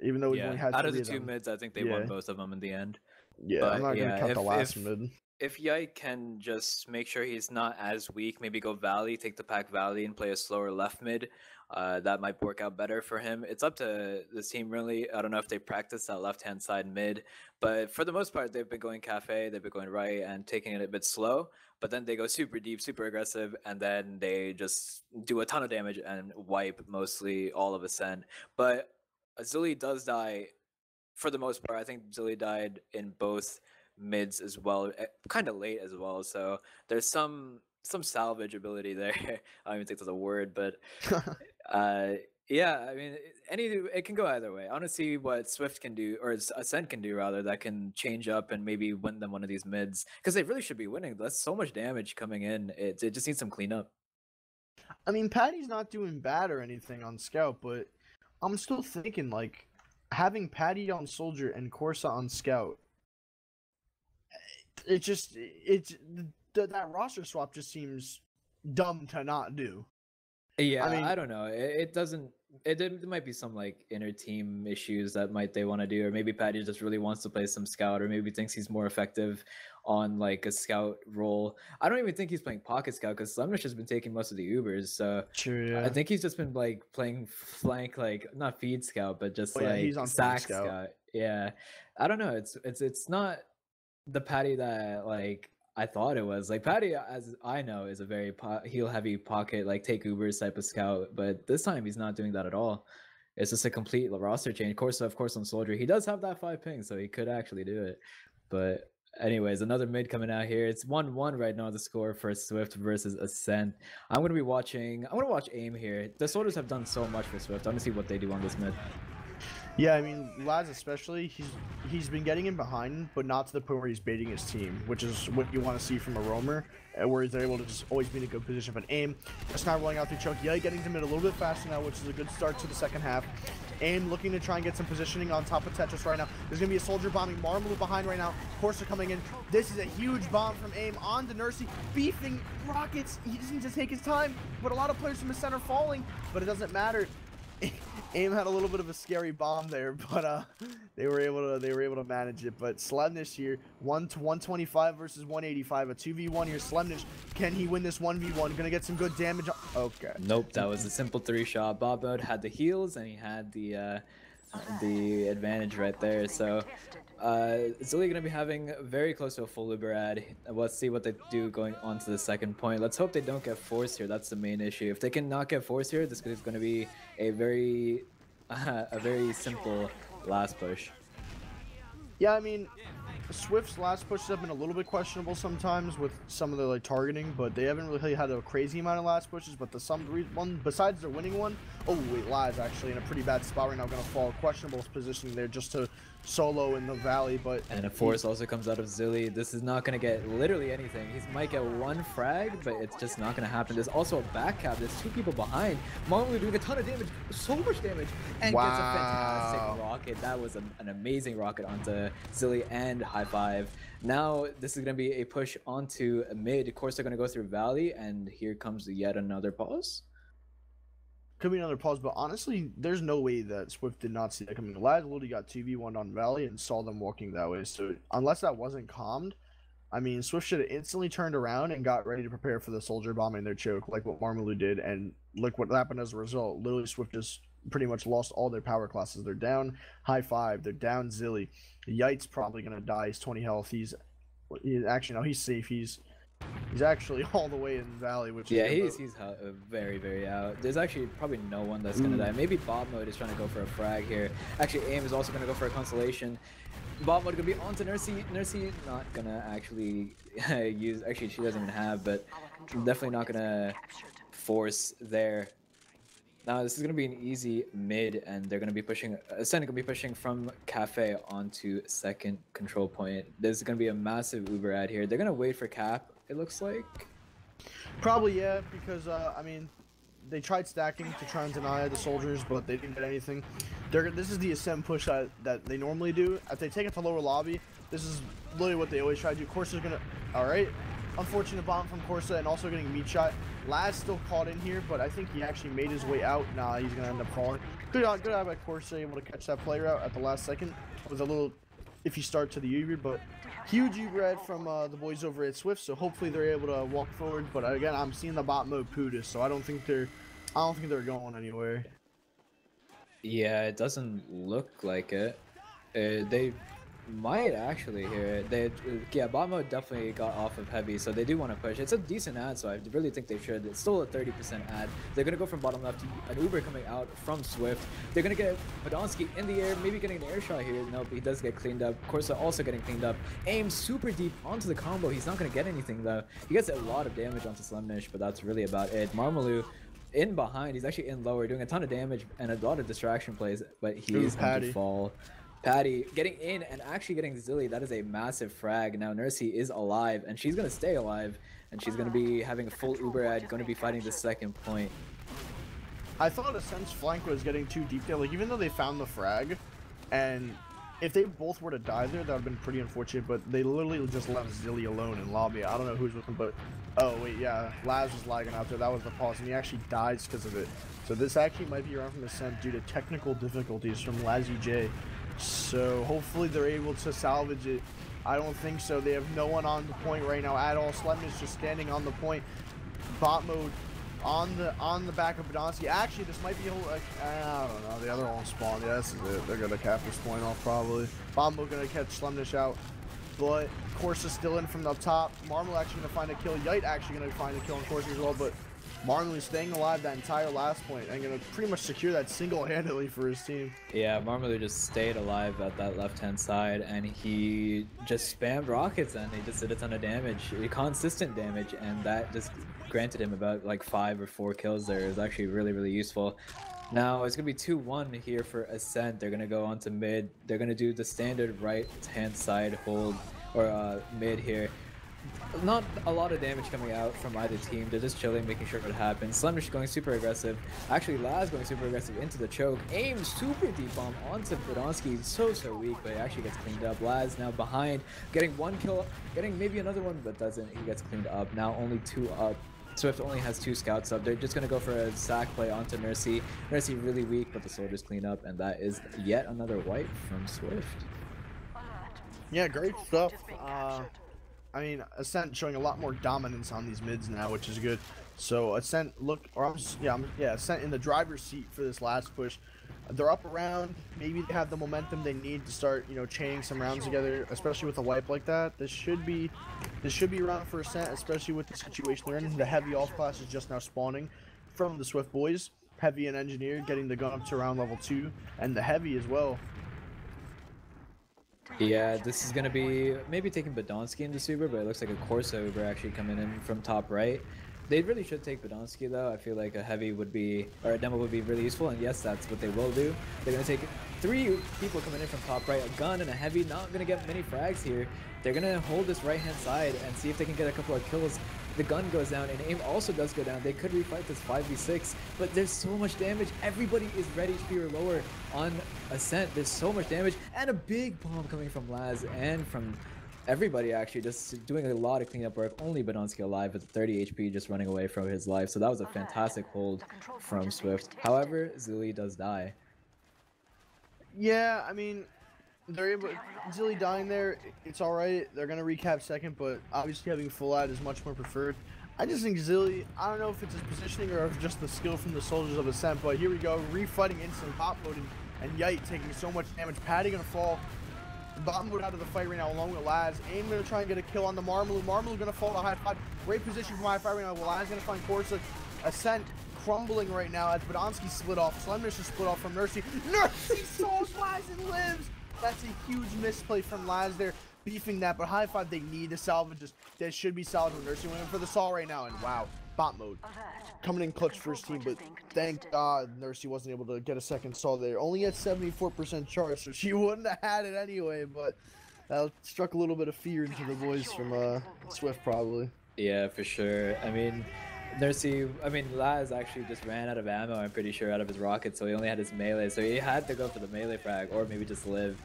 even though we only had out of three the two them. mids, I think they won both of them in the end. Yeah, I'm not gonna count the last mid. If Yike can just make sure he's not as weak, maybe go Valley, take the pack Valley, and play a slower left mid, that might work out better for him. It's up to this team, really. I don't know if they practice that left-hand side mid, but for the most part, they've been going Cafe, they've been going right and taking it a bit slow, but then they go super deep, super aggressive, and then they just do a ton of damage and wipe mostly all of Ascent. But Zilly does die for the most part. I think Zilly died in both mids as well, kind of late as well. So there's some salvage ability there. I don't even think that's a word, but yeah, I mean, it can go either way. I want to see what Swift can do, or Ascent can do rather, that can change up and maybe win them one of these mids, because they really should be winning. That's so much damage coming in. It just needs some cleanup. I mean, Patty's not doing bad or anything on Scout, but I'm still thinking like having Patty on Soldier and Corsa on Scout. That roster swap just seems dumb to not do. Yeah, I mean, I don't know. It doesn't. There might be some like inner team issues that they want to do, or maybe Patty just really wants to play some scout, or maybe thinks he's more effective on like a scout role. I don't even think he's playing pocket scout, because Slemnish has been taking most of the Ubers. So true, yeah. I think he's just been like playing flank, like not feed scout, but just he's on sack scout. Yeah, I don't know. It's not the Patty that like I thought it was. Like Patty, as I know, is a very heel heavy pocket, like take Ubers type of scout, but this time he's not doing that at all. It's just a complete roster change. Corsa, of course, on Soldier, he does have that 5 ping, so he could actually do it. But anyways, another mid coming out here. It's 1-1 right now, the score for Swift versus Ascent. I'm gonna watch AIM here. The Soldiers have done so much for Swift. I'm gonna see what they do on this mid. Yeah, I mean, Laz especially, he's been getting in behind, but not to the point where he's baiting his team, which is what you want to see from a roamer, where they're able to just always be in a good position. But AIM, just not rolling out through choke. Yeah, getting to mid a little bit faster now, which is a good start to the second half. AIM looking to try and get some positioning on top of Tetris right now. There's going to be a Soldier bombing Marmalou behind right now. Corsa coming in. This is a huge bomb from AIM on to Nursey, beefing Rockets. He just needs to take his time, but a lot of players from the center falling, but it doesn't matter. AIM had a little bit of a scary bomb there, but they were able to manage it. But Slemnish here, 125 versus 185, a 2v1 here. Slemnish, can he win this 1v1? Gonna get some good damage. Okay. Nope, that was a simple 3-shot. Bob had the heals and he had the advantage right there. So it's really going to be having very close to a full Uber ad. Let's see what they do going on to the second point. Let's hope they don't get forced here. That's the main issue. If they can not get forced here, this is going to be a very simple last push. Yeah, I mean, Swift's last pushes have been a little bit questionable sometimes with some of the targeting, but they haven't really had a crazy amount of last pushes. But one besides their winning one, oh wait, Laz actually in a pretty bad spot right now, gonna fall. Questionable positioning there just to solo in the valley, but and a force also comes out of Zilly. This is not gonna get literally anything. He might get 1 frag, but it's just not gonna happen. There's also a back cap. There's 2 people behind. Marmalou doing a ton of damage, so much damage, and gets a fantastic rocket. That was an amazing rocket onto Zilly and high five. Now this is gonna be a push onto mid. Of course, they're gonna go through Valley, and here comes yet another pause. Could be another pause, but honestly, there's no way that Swift did not see that coming. Laz literally got 2v1 on Valley and saw them walking that way. So unless that wasn't calmed, I mean, Swift should have instantly turned around and got ready to prepare for the soldier bombing their choke, like what Marmalou did, and look what happened as a result. Literally, Swift just pretty much lost all their power classes. They're down high five. They're down Zilly. Yite's probably gonna die. He's 20 health. He's actually no, he's safe. He's actually all the way in Valley, which is Yeah, good, he's very, very out. There's actually probably no one that's gonna die. Maybe Bob Mode is trying to go for a frag here. Actually, AIM is also gonna go for a consolation. Bob Mode gonna be onto Nursey. Nursey not gonna actually use. Actually, she doesn't even have, but definitely not gonna force there. Now this is gonna be an easy mid, and they're gonna be pushing. Ascent gonna be pushing from Cafe onto second control point. There's gonna be a massive Uber ad here. They're gonna wait for Cap. It looks like. Probably, yeah, because I mean, they tried stacking to try and deny the soldiers, but they didn't get anything. This is the Ascent push that they normally do. If they take it to lower lobby, this is literally what they always try to do. Corsa's gonna, all right, unfortunate bomb from Corsa and also getting meat shot. Laz still caught in here, but I think he actually made his way out. Nah, he's gonna end up falling. Good eye by Corsa, able to catch that player out at the last second with a little iffy start to the Uber, but huge Uber from the boys over at Swift, so hopefully they're able to walk forward. But again, I'm seeing the bot mode Pudis, so I don't think they're going anywhere. Yeah, it doesn't look like it. They might actually here. Yeah, bot mode definitely got off of heavy, so they do want to push. It's a decent ad, so I really think they should. It's still a 30% ad. They're gonna go from bottom left. An Uber coming out from Swift. They're gonna get Podolsky in the air, maybe getting an air shot here. Nope, he does get cleaned up. Corsa also getting cleaned up. Aim super deep onto the combo. He's not gonna get anything though. He gets a lot of damage onto Slemnish, but that's really about it. Marmalou in behind. He's actually in lower, doing a ton of damage and a lot of distraction plays, but he's going to fall. Patty getting in and actually getting Zilly. That is a massive frag. Now Nursey is alive, and she's going to stay alive, and she's going to be having a full Uber ad, going to be fighting the second point. I thought Ascent's flank was getting too deep there. Like, even though they found the frag, and if they both were to die there, that would have been pretty unfortunate, but they literally just left Zilly alone in lobby. I don't know who's with him, but... Oh, wait, yeah. Laz was lagging out there. That was the pause, and he actually dies because of it. So this actually might be around from Ascent due to technical difficulties from Lazzy J. So hopefully they're able to salvage it. I don't think so. They have no one on the point right now at all. Slem is just standing on the point. Bot mode on the back of Podolsky. Actually, this might be a like, I don't know. The other one spawned. Yeah, this is it. They're gonna cap this point off probably. Bot mode gonna catch Slemnish out, but Corsa's still in from the up top. Marmalou actually gonna find a kill. Yite actually gonna find a kill on Corsa as well, but Marmalou staying alive that entire last point and gonna pretty much secure that single-handedly for his team. Yeah, Marmalou just stayed alive at that left-hand side, and he just spammed rockets, and he just did a ton of damage, consistent damage, and that just granted him about like 5 or 4 kills there. It was actually really, really useful. Now it's gonna be 2-1 here for Ascent. They're gonna go on to mid. They're gonna do the standard right-hand side hold or mid here. Not a lot of damage coming out from either team. They're just chilling, making sure it happens. Slemnish going super aggressive. Actually, Laz going super aggressive into the choke. Aim super deep bomb onto Podolsky. So weak, but he actually gets cleaned up. Laz now behind, getting 1 kill, getting maybe another one, but doesn't. He gets cleaned up. Now only 2 up. Swift only has 2 scouts up. They're just going to go for a sack play onto Nursey. Nursey really weak, but the soldiers clean up, and that is yet another wipe from Swift. Yeah, great stuff. I mean, Ascent showing a lot more dominance on these mids now, which is good. So Ascent Ascent in the driver's seat for this last push. They're up around. Maybe they have the momentum they need to start, chaining some rounds together, especially with a wipe like that. This should be around for Ascent, especially with the situation they're in. The heavy off class is just now spawning from the Swift boys. Heavy and Engineer getting the gun up to around level 2, and the heavy as well. Yeah, this is going to be maybe taking Podolsky into Super, but it looks like a Corsa Uber actually coming in from top right. They really should take Podolsky though. I feel like a heavy would be, or a demo would be really useful, and yes, that's what they will do. They're going to take 3 people coming in from top right, a gun and a heavy, not going to get many frags here. They're going to hold this right-hand side and see if they can get a couple of kills. The gun goes down, and aim also does go down. They could refight this 5v6, but there's so much damage. Everybody is red HP or lower on Ascent. There's so much damage, and a big bomb coming from Laz and from everybody actually, just doing a lot of cleanup work. Only Podolsky alive with 30 HP, just running away from his life. So that was a fantastic hold from Swift. However, Zilly does die. Yeah, I mean, they're able. Zilly dying there, it's all right. They're gonna recap second, but obviously having full ad is much more preferred. I just think Zilly. I don't know if it's his positioning or if just the skill from the soldiers of Ascent, but here we go, refighting instant pop mode and Yite taking so much damage. Patty gonna fall. Bottom mode out of the fight right now, along with Laz. Aim gonna try and get a kill on the Marmaloo. Marmaloo gonna fall to high five. Great position from high five right now. Laz gonna find Corsa. Ascent crumbling right now as Badonsky split off. Slendish is split off from Nursey. Nursey solves Laz and lives. That's a huge misplay from Laz there, beefing that. But high five, they need to salvage this. They should be salvaged with Nursey winning for the Saw right now. And wow, bot mode coming in clutch first team, but thank God Nursey wasn't able to get a second Saw there. Only at 74% charge, so she wouldn't have had it anyway. But that struck a little bit of fear into the boys from Swift probably. Yeah, for sure. I mean, Laz actually just ran out of ammo, I'm pretty sure, out of his rocket, so he only had his melee, so he had to go for the melee frag, or maybe just live.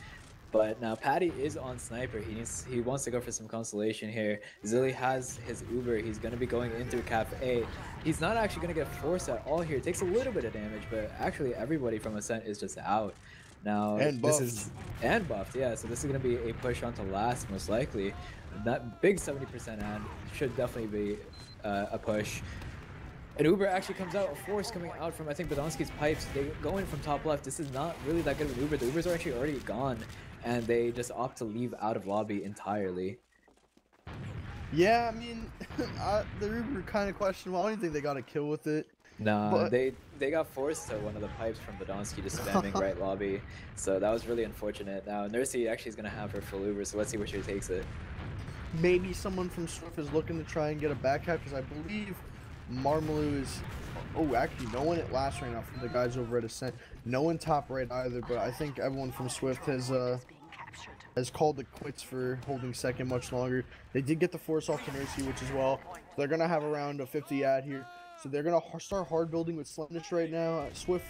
But now Patty is on sniper. He wants to go for some consolation here. Zilly has his Uber. He's going to be going in through Cafe. He's not actually going to get forced at all here. It takes a little bit of damage, but actually everybody from Ascent is just out. Now and buffed. And buffed, yeah. So this is going to be a push onto last, most likely. That big 70% ad should definitely be a push. And Uber actually comes out, a force coming out from, I think, Badonsky's pipes. They go in from top left. This is not really that good of an Uber. The Ubers are actually already gone, and they just opt to leave out of lobby entirely. Yeah, I mean, the Uber kind of questionable. I don't think they got a kill with it. No, but they got forced to one of the pipes from Badonsky just spamming right lobby. So that was really unfortunate. Now, Nursey actually is going to have her full Uber, so let's see where she takes it. Maybe someone from Swift is looking to try and get a back cap, because I believe Marmaloo is... Oh, actually, no one at last right now from the guys over at Ascent. No one top right either, but I think everyone from Swift has called it quits for holding second much longer. They did get the force off to Nursey, which is well. They're going to have around a 50 ad here. So they're going to start hard building with Slendish right now. Swift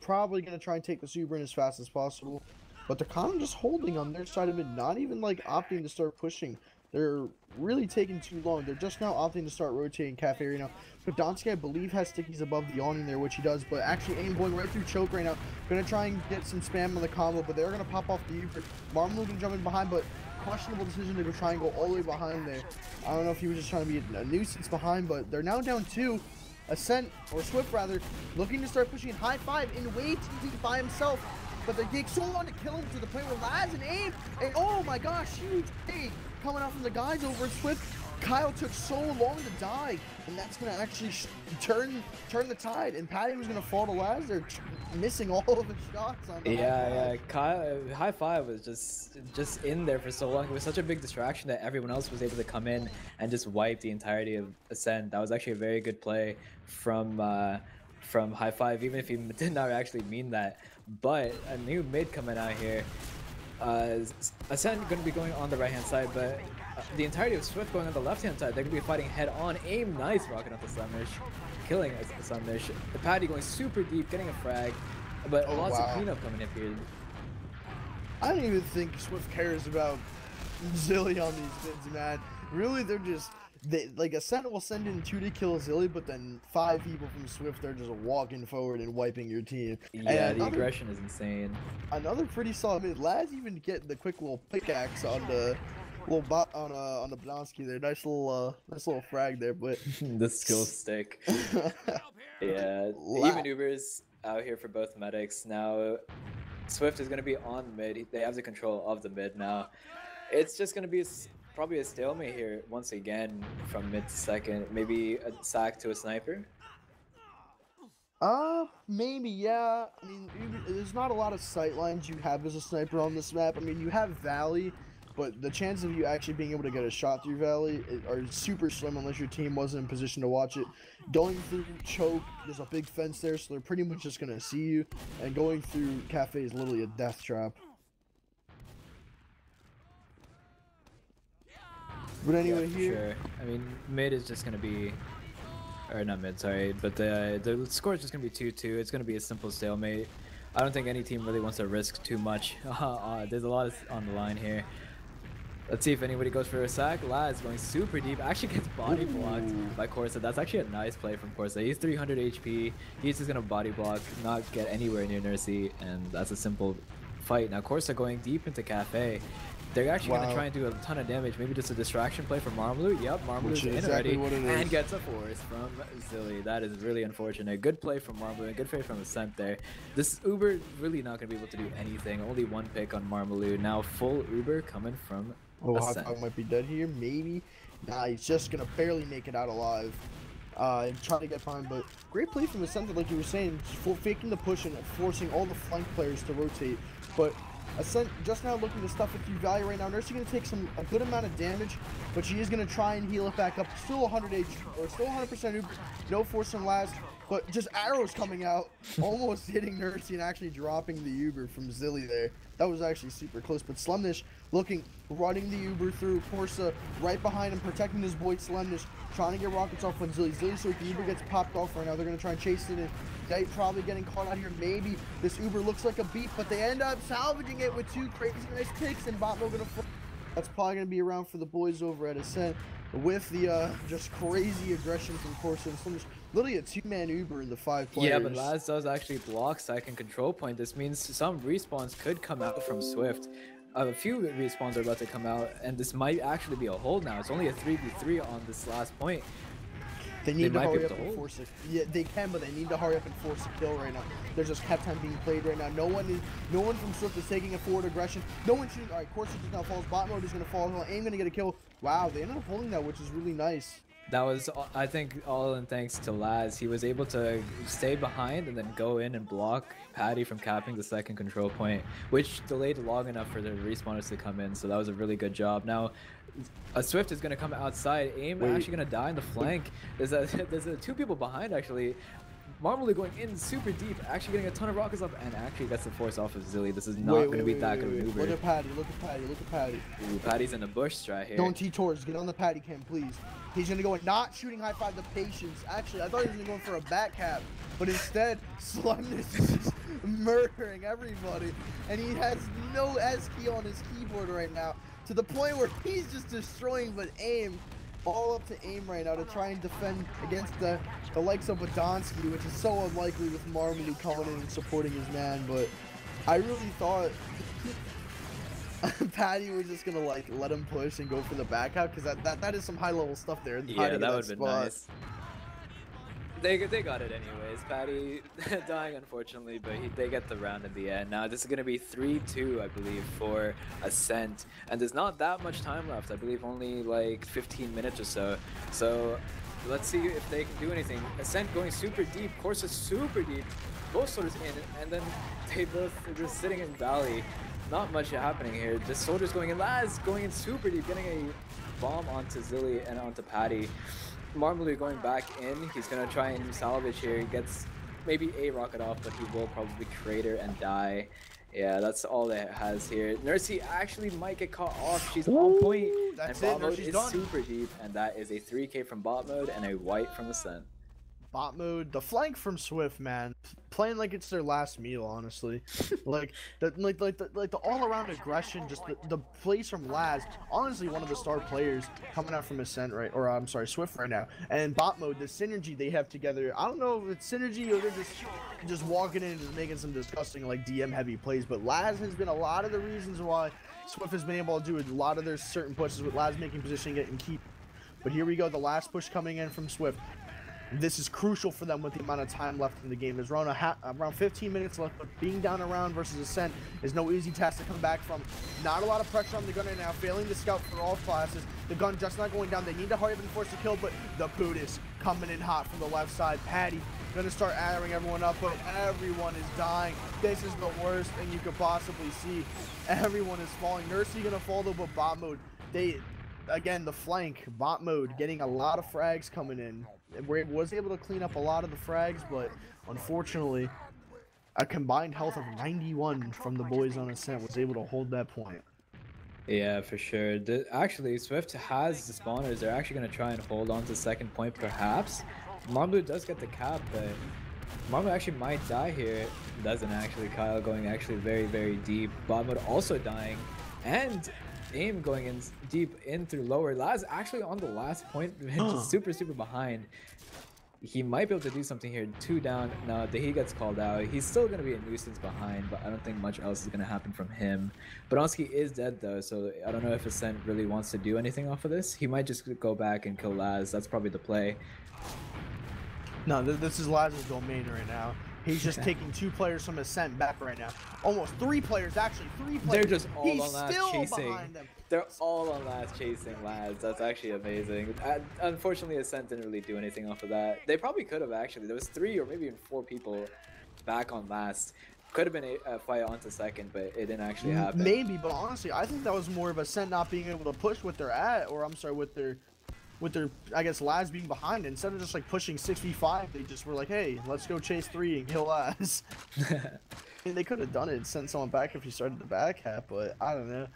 probably going to try and take the Super in as fast as possible. But they're kind of just holding on their side of it, not even like opting to start pushing. They're really taking too long. They're just now opting to start rotating Cafe right now. But Donsky, I believe, has stickies above the awning there, which he does. But actually, aim going right through choke right now. Gonna try and get some spam on the combo, but they're gonna pop off the Uber. Marmaloo can jump in behind, but questionable decision to go try and go all the way behind there. I don't know if he was just trying to be a nuisance behind, but they're now down 2. Ascent, or Swift rather, looking to start pushing high five in way too deep by himself. But they take so long to kill him to the point where Laz and aim, and oh my gosh, huge fade coming out from the guys over at Swift. Kyle took so long to die, and that's gonna actually turn the tide. And Patty was gonna fall to Laz. They're missing all of the shots on the yeah. Kyle, high five was just in there for so long. It was such a big distraction that everyone else was able to come in and just wipe the entirety of Ascent. That was actually a very good play from high five, even if he did not actually mean that. But a new mid coming out here. Ascent going to be going on the right hand side, but the entirety of Swift going on the left hand side. They're going to be fighting head on. Aim nice, rocking up the Slendish, killing Slendish. The Patty going super deep, getting a frag, but lots of cleanup coming in here. I don't even think Swift cares about Zilly on these bids, man. Really, they're just... like Ascent will send in 2 to kill Zilly, but then 5 people from Swift are just walking forward and wiping your team. Yeah, and the aggression is insane. Another pretty solid mid. Laz even getting the quick little pickaxe on the on the Blonsky there. Nice little frag there, but the skill stick. Yeah, even Ubers out here for both medics now. Swift is gonna be on mid. They have the control of the mid now. It's just gonna be probably a stalemate here once again from mid to second. Maybe a sack to a sniper. Maybe, yeah. I mean, there's not a lot of sight lines you have as a sniper on this map. I mean, you have Valley, but the chance of you actually being able to get a shot through Valley are super slim unless your team wasn't in position to watch it. Going through choke, there's a big fence there, so they're pretty much just gonna see you. And going through Cafe is literally a death trap. But anyway, yeah, here... Sure. I mean, mid is just gonna be... Or not mid, sorry. But the score is just gonna be 2-2. It's gonna be a simple stalemate. I don't think any team really wants to risk too much. There's a lot on the line here. Let's see if anybody goes for a sack. Laz going super deep. Actually gets body blocked by Corsa. That's actually a nice play from Corsa. He's 300 HP. He's just gonna body block, not get anywhere near Nursey, and that's a simple fight. Now Corsa going deep into Cafe. They're actually going to Wow. try and do a ton of damage. Maybe just a distraction play from Marmalu. Yep, Marmalu's in exactly already what it and is. gets a force from Zilly. That is really unfortunate. Good play from Marmalu and good play from Ascent there. This Uber really not going to be able to do anything. Only one pick on Marmalu. Now full Uber coming from Oh, Ascent. High Five might be dead here. Maybe. Nah, he's just gonna barely make it out alive. And trying to get behind, but great play from the center, like you were saying, faking the push and forcing all the flank players to rotate. But Ascent just now looking to stuff with you value right now. Nurse is gonna take a good amount of damage, but she is gonna try and heal it back up. Still 100 HP, or still 100% Uber, no force from last, but just arrows coming out, almost hitting Nursey and actually dropping the Uber from Zilly there. That was actually super close, but Slemnish running the Uber through Corsa right behind him, protecting his boy Slemnish, trying to get rockets off on Zilly. So if the Uber gets popped off right now, they're going to try and chase it in. They probably getting caught out here. Maybe this Uber looks like a beat, but they end up salvaging it with 2 crazy nice kicks, and Botmo going to fall. That's probably going to be around for the boys over at Ascent with the just crazy aggression from Corsa and Slemnish. Literally a 2-man Uber in the 5 players. Yeah, but Laz does actually block second control point. This means some respawns could come out from Swift. A few respawns are about to come out, and this might actually be a hold now. It's only a 3v3 on this last point. They need to hurry up and force it. Yeah, they can, but they need to hurry up and force a kill right now. There's just kept time being played right now. No one from Swift is taking a forward aggression. No one shooting. All right, Corsa just now falls. Bot mode is going to fall. Aim going to get a kill. Wow, they ended up holding that, which is really nice. That was, I think, all in thanks to Laz. He was able to stay behind and then go in and block Patty from capping the second control point, which delayed long enough for the respawners to come in. So that was a really good job. Now, a Swift is going to come outside. Aim actually going to die in the flank. There's 2 people behind, actually. Marmalu going in super deep, actually getting a ton of rockets up, and actually gets the force off of Zilly. This is not going to be that good of an Uber. Look at Patty, look at Patty, look at Patty. Ooh, Patty's in the bush strat here. Don't T-Tors, get on the Patty cam, please. He's going to go and not shooting high five the patience. Actually, I thought he was going to go for a back cap, but instead, Slemness is just murdering everybody, and he has no S key on his keyboard right now, to the point where he's just destroying, but Aim. All up to Aim right now to try and defend against the likes of Wadonsky, which is so unlikely with Marmalu coming in and supporting his man, but I really thought Patty was just gonna like let him push and go for the back out, because that is some high level stuff there. Yeah, that would have been nice. They got it anyways. Patty dying unfortunately, but they get the round in the end. Now this is going to be 3-2, I believe, for Ascent, and there's not that much time left. I believe only like 15 minutes or so. So let's see if they can do anything. Ascent going super deep, Corsa super deep, both soldiers in, and then they both are just sitting in Valley. Not much happening here. Just soldiers going in. Laz going in super deep, getting a bomb onto Zilly and onto Patty. Marmalu going back in. He's gonna try and salvage here. He gets maybe a rocket off, but he will probably crater and die. Yeah, that's all it has here. Nursey actually might get caught off. She's on point. That's and it. bot mode Nursey's is done. super deep, and that is a 3K from bot mode and a white from Ascent. Bot mode, the flank from Swift, man, playing like it's their last meal, honestly. like the all-around aggression, just the plays from Laz. Honestly, one of the star players coming out from Ascent, right? Or I'm sorry, Swift right now. And bot mode, the synergy they have together. I don't know if it's synergy or they're just walking in and just making some disgusting like DM heavy plays. But Laz has been a lot of the reasons why Swift has been able to do a lot of their certain pushes with Laz making position, getting keep. But here we go, the last push coming in from Swift. This is crucial for them with the amount of time left in the game. There's around 15 minutes left, but being down around versus Ascent is no easy task to come back from. Not a lot of pressure on the gunner now, failing to scout for all classes. The gun just not going down. They need to hurry up and force a kill, but the Buddhist coming in hot from the left side. Patty gonna start airing everyone up, but everyone is dying. This is the worst thing you could possibly see. Everyone is falling. Nursey gonna fall though, but bot mode, again, the flank, bot mode, getting a lot of frags coming in. Was able to clean up a lot of the frags, but unfortunately, a combined health of 91 from the boys on Ascent was able to hold that point. Yeah, for sure. Actually, Swift has the spawners. They're actually going to try and hold on to second point, perhaps. Marmalu does get the cap, but Marmalu actually might die here. Doesn't actually. Kyle going actually very, very deep. Bot mode also dying. And Aim going in deep in through lower. Laz actually on the last point, just super behind. he might be able to do something here. 2 down. Now he gets called out. He's still going to be a nuisance behind, but I don't think much else is going to happen from him. Badonsky is dead though, so I don't know if Ascent really wants to do anything off of this. He might just go back and kill Laz. That's probably the play. No, this is Laz's domain right now. He's just taking 2 players from Ascent back right now. Almost 3 players, actually 3 players. They're just all He's on Laz still chasing. behind them. They're all on Laz chasing Laz. That's actually amazing. Unfortunately, Ascent didn't really do anything off of that. They probably could have actually. There was 3 or maybe even 4 people back on Laz. Could have been a fight onto second, but it didn't actually happen. Maybe, but honestly, I think that was more of Ascent not being able to push with their with their I guess Laz being behind. Instead of just like pushing 6v5, they just were like, hey, let's go chase 3 and kill Laz. I mean, they could have done it and sent someone back if he started the back half, but I don't know.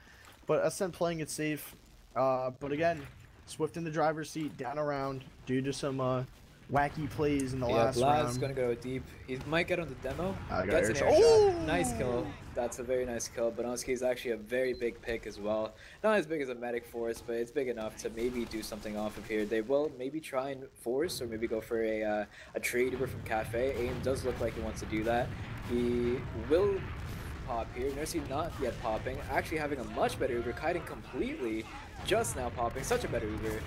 But Ascent playing it safe. But again, Swift in the driver's seat, down around due to some wacky plays in the last round. Laz is gonna go deep. He might get on the demo. Gets an air shot. Nice kill. That's a very nice kill. Badonsky is actually a very big pick as well. Not as big as a medic force, but it's big enough to maybe do something off of here. They will maybe try and force or maybe go for a trade Uber from Cafe. AIM does look like he wants to do that. He will pop here. Nursey not yet popping. Actually having a much better Uber. Kiting completely. Just now popping. Such a better Uber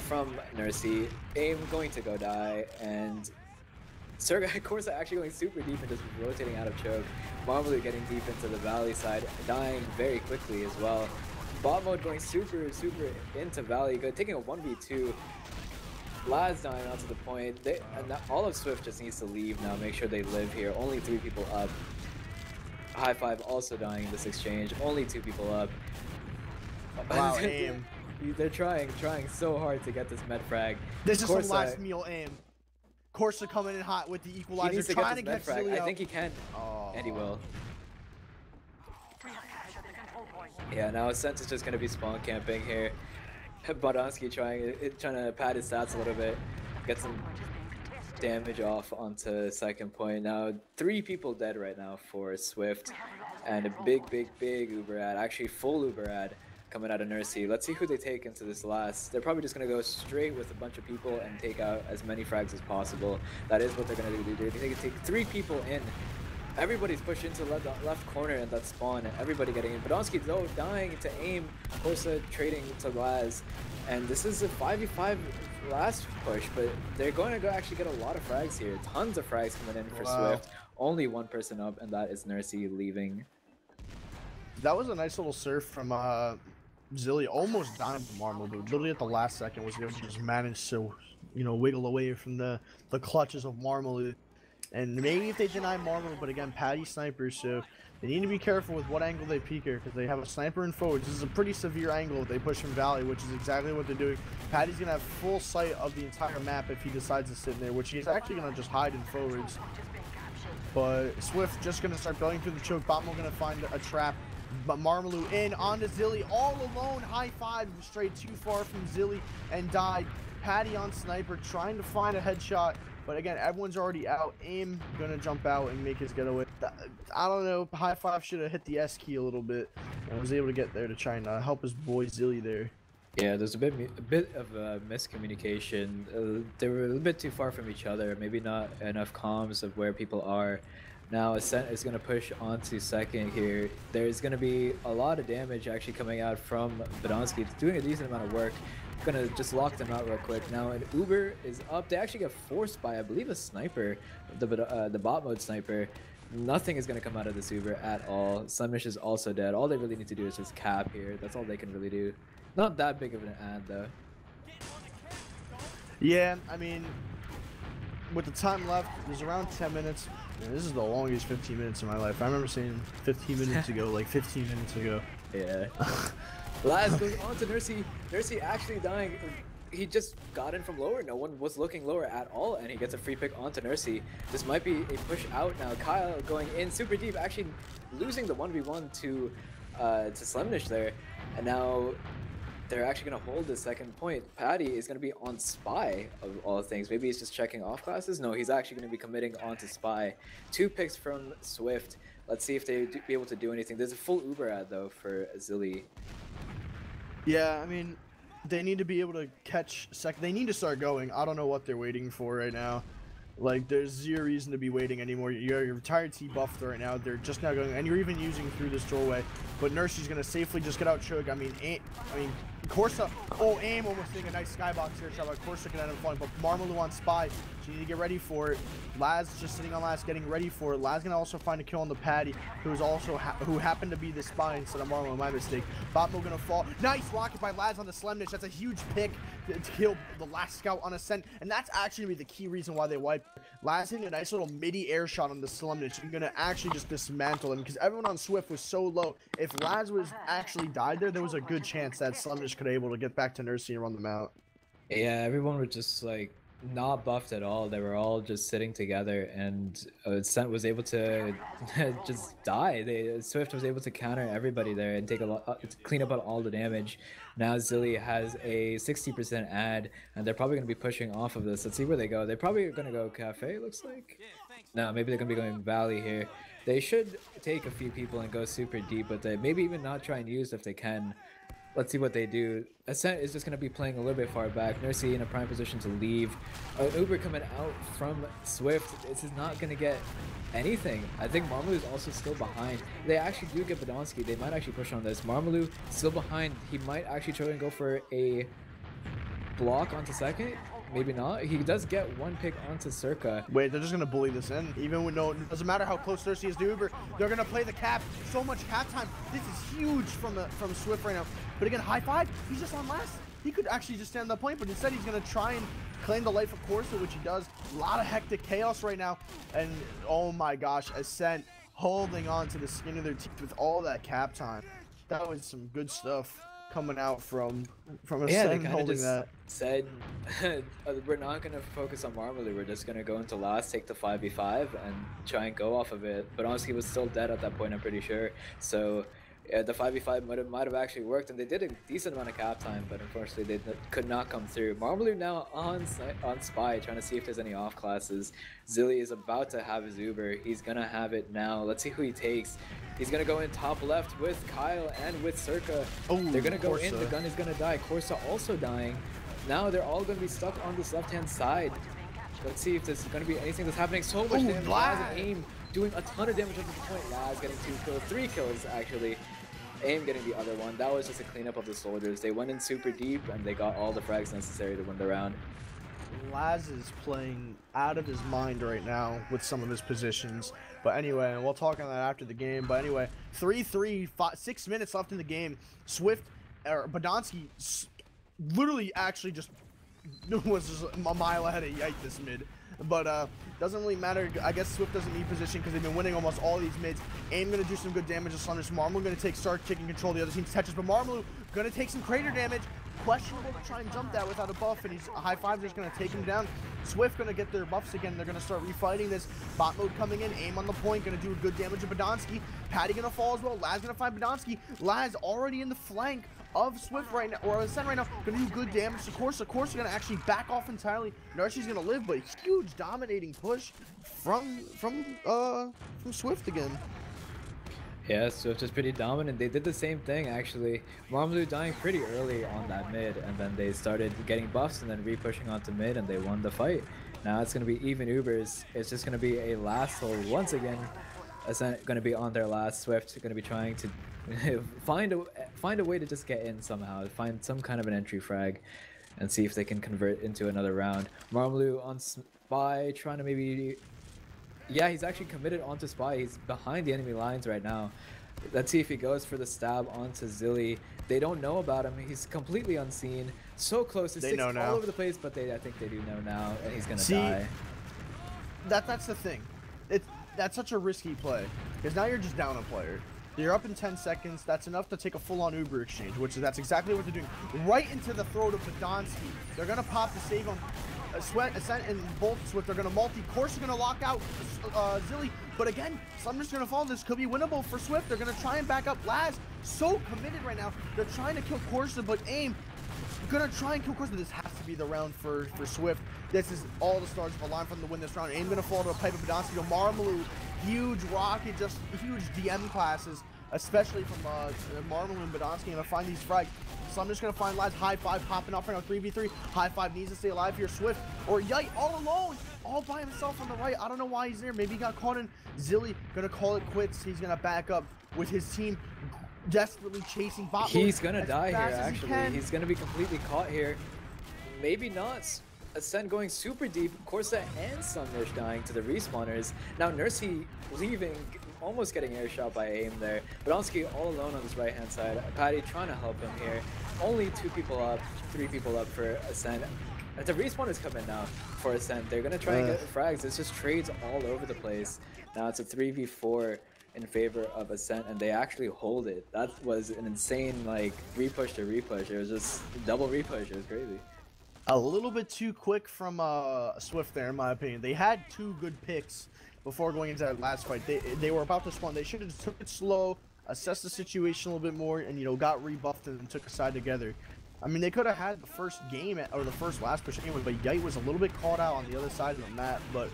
from Nursey. AIM going to go die, and Corsa actually going super deep and just rotating out of choke. Marmalou getting deep into the valley side, dying very quickly as well. Bot mode going super into valley, good, taking a 1v2. Laz dying onto the point. And all of Swift just needs to leave now, make sure they live here. Only 3 people up. High Five also dying in this exchange. Only 2 people up. Wow, AIM. They're trying so hard to get this med frag. This is some last meal AIM. Corsa coming in hot with the equalizer, he needs to trying to get frag. Silly I think he can, and he will. Yeah, now Ascent is just going to be spawn camping here. Badonsky trying to pad his stats a little bit, get some damage off onto second point. Now 3 people dead right now for Swift, and a big Uber ad, actually full Uber ad coming out of Nursey. Let's see who they take into this last. They're probably just going to go straight with a bunch of people and take out as many frags as possible. That is what they're going to do. They can take 3 people in. Everybody's pushed into the left corner in that spawn, and everybody getting in. Badonsky though dying to AIM, Corsa trading to Laz, and this is a 5v5 last push, but they're going to go actually get a lot of frags here. Tons of frags coming in for Swift. Only 1 person up, and that is Nursey leaving. That was a nice little surf from Zilly, almost dying from Marmalou. Literally at the last second was able to just manage to, you know, wiggle away from the clutches of Marmalou. And maybe if they deny Marmalou, but again, Patty snipers, so they need to be careful with what angle they peek here, because they have a sniper in forwards. This is a pretty severe angle if they push from Valley, which is exactly what they're doing. Patty's going to have full sight of the entire map if he decides to sit in there, which he's actually going to just hide in forwards. But Swift just going to start going through the choke. Botmo going to find a trap. But Marmalou in onto Zilly, all alone. High Five straight too far from Zilly and died. Patty on sniper trying to find a headshot, but again, everyone's already out. AIM gonna jump out and make his getaway. I don't know. High Five should have hit the S key a little bit and was able to get there to try and help his boy Zilly there. Yeah, there's a bit of miscommunication. They were a little bit too far from each other. Maybe not enough comms of where people are. Now Ascent is going to push onto second here. There's going to be a lot of damage actually coming out from Badonsky. It's doing a decent amount of work. Going to just lock them out real quick. Now an Uber is up. They actually get forced by, I believe, a sniper, the bot mode sniper. Nothing is going to come out of this Uber at all. Sunmish is also dead. All they really need to do is just cap here. That's all they can really do. Not that big of an ad though. Yeah, I mean, with the time left, there's around 10 minutes. Man, this is the longest 15 minutes of my life. I remember saying 15 minutes ago, like 15 minutes ago. Yeah. Laz goes on to Nursey. Nursey actually dying. He just got in from lower. No one was looking lower at all, and he gets a free pick onto Nursey. This might be a push out now. Kyle going in super deep, actually losing the 1v1 to Slemnish there, and now they're actually going to hold the second point. Patty is going to be on Spy, of all things. Maybe he's just checking off classes. No, he's actually going to be committing onto Spy. 2 picks from Swift. Let's see if they be able to do anything. There's a full Uber ad, though, for Zilly. Yeah, I mean, they need to be able to catch they need to start going. I don't know what they're waiting for right now. Like, there's zero reason to be waiting anymore. You're retired T buffed right now. They're just now going, and you're even using through this doorway. But Nurse's gonna safely just get out Chug. I mean, Corsa. Oh, aim almost getting a nice skybox here shot, but Corsa can end up falling. But Marmalou on Spy. So you need to get ready for it. Laz just sitting on Laz, getting ready for it. Laz gonna also find a kill on the Patty, who's also who happened to be the Spy instead of Marmalou. My mistake. Botmo gonna fall. Nice rocket by Laz on the Slemnish. That's a huge pick to kill the last scout on Ascent, and that's actually gonna be the key reason why they wiped. Laz hitting a nice little midi air shot on the Slemnish. You're gonna actually just dismantle him because everyone on Swift was so low. If Laz was actually died there was a good chance that Slemnish could be able to get back to Nursey and run them out. Yeah, everyone was just like not buffed at all. They were all just sitting together, and Ascent was able to just die. Swift was able to counter everybody there and take a lot, clean up on all the damage. Now Zilly has a 60% ad, and they're probably going to be pushing off of this. Let's see where they go. They're probably going to go Cafe, it looks like. No, maybe they're going to be going Valley here. They should take a few people and go super deep with it. Maybe even not try and use if they can. Let's see what they do. Ascent is just going to be playing a little bit far back. Nursey in a prime position to leave. Uber coming out from Swift. This is not going to get anything. I think Marmalou is also still behind. They actually do get Badonsky. They might actually push on this. Marmalou still behind. He might actually try and go for a block onto second. Maybe not. He does get one pick onto Circa. Wait, they're just gonna bully this in. Even with no, it doesn't matter how close Thirsty is to Uber. They're gonna play the cap. So much cap time. This is huge from Swift right now. But again, high five. He's just on last. He could actually just stand on the point, but instead he's gonna try and claim the life of Corsa, which he does. A lot of hectic chaos right now, and oh my gosh, Ascent holding on to the skin of their teeth with all that cap time. That was some good stuff coming out from Ascent holding that. Said we're not going to focus on Marmalou, we're just going to go into last, take the 5v5 and try and go off of it. But honestly, he was still dead at that point, I'm pretty sure. So the 5v5 might have actually worked, and they did a decent amount of cap time, but unfortunately they could not come through. Marmalou now on Spy, trying to see if there's any off classes. Zilly is about to have his Uber. He's going to have it now. Let's see who he takes. He's going to go in top left with Kyle and with Circa. Oh, they're going to go in. The gun is going to die. Corsa also dying. Now they're all going to be stuck on this left-hand side. Let's see if there's going to be anything that's happening. So much damage. Laz and Aim doing a ton of damage at this point. Laz getting 2 kills, 3 kills actually. Aim getting the other one. That was just a cleanup of the soldiers. They went in super deep and they got all the frags necessary to win the round. Laz is playing out of his mind right now with some of his positions. But anyway, we'll talk on that after the game. But anyway, 3-3, 6 minutes left in the game. Swift, or Badonsky, literally actually just was just a mile ahead of Yike this mid. But doesn't really matter. I guess Swift doesn't need position because they've been winning almost all these mids. Aim gonna do some good damage to Slunders. Marmalou gonna start taking control of the other team's touches, but Marmalou gonna take some crater damage. Questionable to try and jump that without a buff, and he's a high five just gonna take him down. Swift gonna get their buffs again. They're gonna start refighting this. Bot mode coming in. Aim on the point, gonna do good damage to Badonsky. Patty gonna fall as well. Laz gonna find Badonsky. Laz already in the flank of Swift right now, or Ascent right now, gonna do good damage to Corsa. Corsa gonna actually back off entirely. Narcy's gonna live, but huge dominating push from Swift again. Yeah, Swift is pretty dominant. They did the same thing actually. Marmalou dying pretty early on that mid, and then they started getting buffs and then re-pushing onto mid, and they won the fight. Now it's gonna be even Ubers. It's just gonna be a last hold once again. Ascent gonna be on their last. Swift gonna be trying to find a way to just get in somehow, find some kind of an entry frag, and see if they can convert into another round. Marmalou on Spy, trying to maybe. Yeah, he's actually committed onto Spy. He's behind the enemy lines right now. Let's see if he goes for the stab onto Zilly. They don't know about him. He's completely unseen. So close. His sticks all over the place, but I think they do know now, and he's gonna die. That's the thing. That's such a risky play, because now you're just down a player. You're up in 10 seconds. That's enough to take a full-on Uber exchange, that's exactly what they're doing. Right into the throat of Badonsky. They're gonna pop the save on Ascent and Bolt Swift. They're gonna multi. Course are gonna lock out Zilly, but again, Sumner's gonna fall. This could be winnable for Swift. They're gonna try and back up Laz. So committed right now. They're trying to kill Corsa, but Aim gonna try and kill Corsa. This has to be the round for Swift. This is all the stars of align from to win this round. Aim gonna fall to a pipe of Badonsky to Marmalou. Huge rocket, just huge DM classes especially from Marvel and Badonsky, gonna find these frags. So I'm just gonna find Laz. High five popping off right now, 3v3. High five needs to stay alive here. Swift or Yite all alone, all by himself on the right. I don't know why he's there. Maybe he got caught in. Zilly gonna call it quits. He's gonna back up with his team desperately chasing bot. He's gonna die here, actually. He's gonna be completely caught here. Maybe not. Ascent going super deep. Corsa and Sumnersh dying to the respawners. Now Nursey leaving, almost getting air shot by AIM there. Badonsky all alone on his right hand side. Patty trying to help him here. Only 2 people up, 3 people up for Ascent. The respawn is coming now for Ascent. They're gonna try and get frags. It's just trades all over the place. Now it's a 3v4 in favor of Ascent, and they actually hold it. That was an insane like repush to repush. It was just double repush. It was crazy. A little bit too quick from Swift there, in my opinion. They had 2 good picks before going into that last fight. They were about to spawn. They should have just took it slow, assessed the situation a little bit more, and, you know, got rebuffed and took a side together. I mean, they could have had the first game, or the first last push anyway, but Yite was a little bit caught out on the other side of the map, but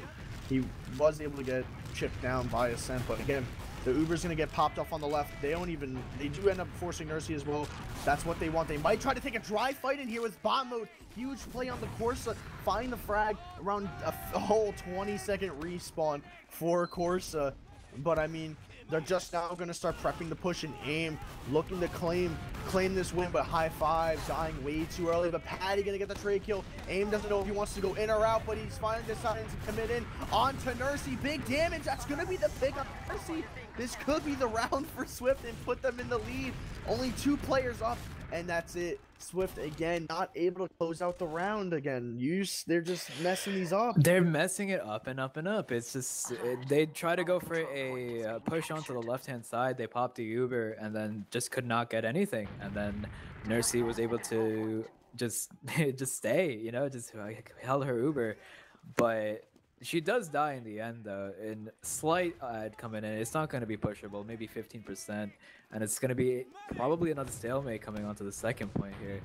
he was able to get chipped down by Ascent. But again, the Uber's gonna get popped off on the left. They do end up forcing Nursey as well. That's what they want. They might try to take a dry fight in here with bot mode. Huge play on the Corsa. Find the frag around a whole 20-second respawn for Corsa. But I mean, they're just now gonna start prepping to push and AIM, looking to claim this win, but high five, dying way too early. But Patty gonna get the trade kill. AIM doesn't know if he wants to go in or out, but he's finally deciding to commit in onto Nursey. Big damage. That's gonna be the pick on Nursey. This could be the round for Swift and put them in the lead. Only 2 players up, and that's it. Swift again not able to close out the round again. They're just messing these up. They're messing it up and up and up. It's just they try to go for a push onto the left hand side. They popped the Uber and then just could not get anything. And then Nursey was able to just stay, you know, just held her Uber, but she does die in the end though. In slight ad coming in, it's not going to be pushable, maybe 15%, and it's going to be probably another stalemate coming onto the second point here.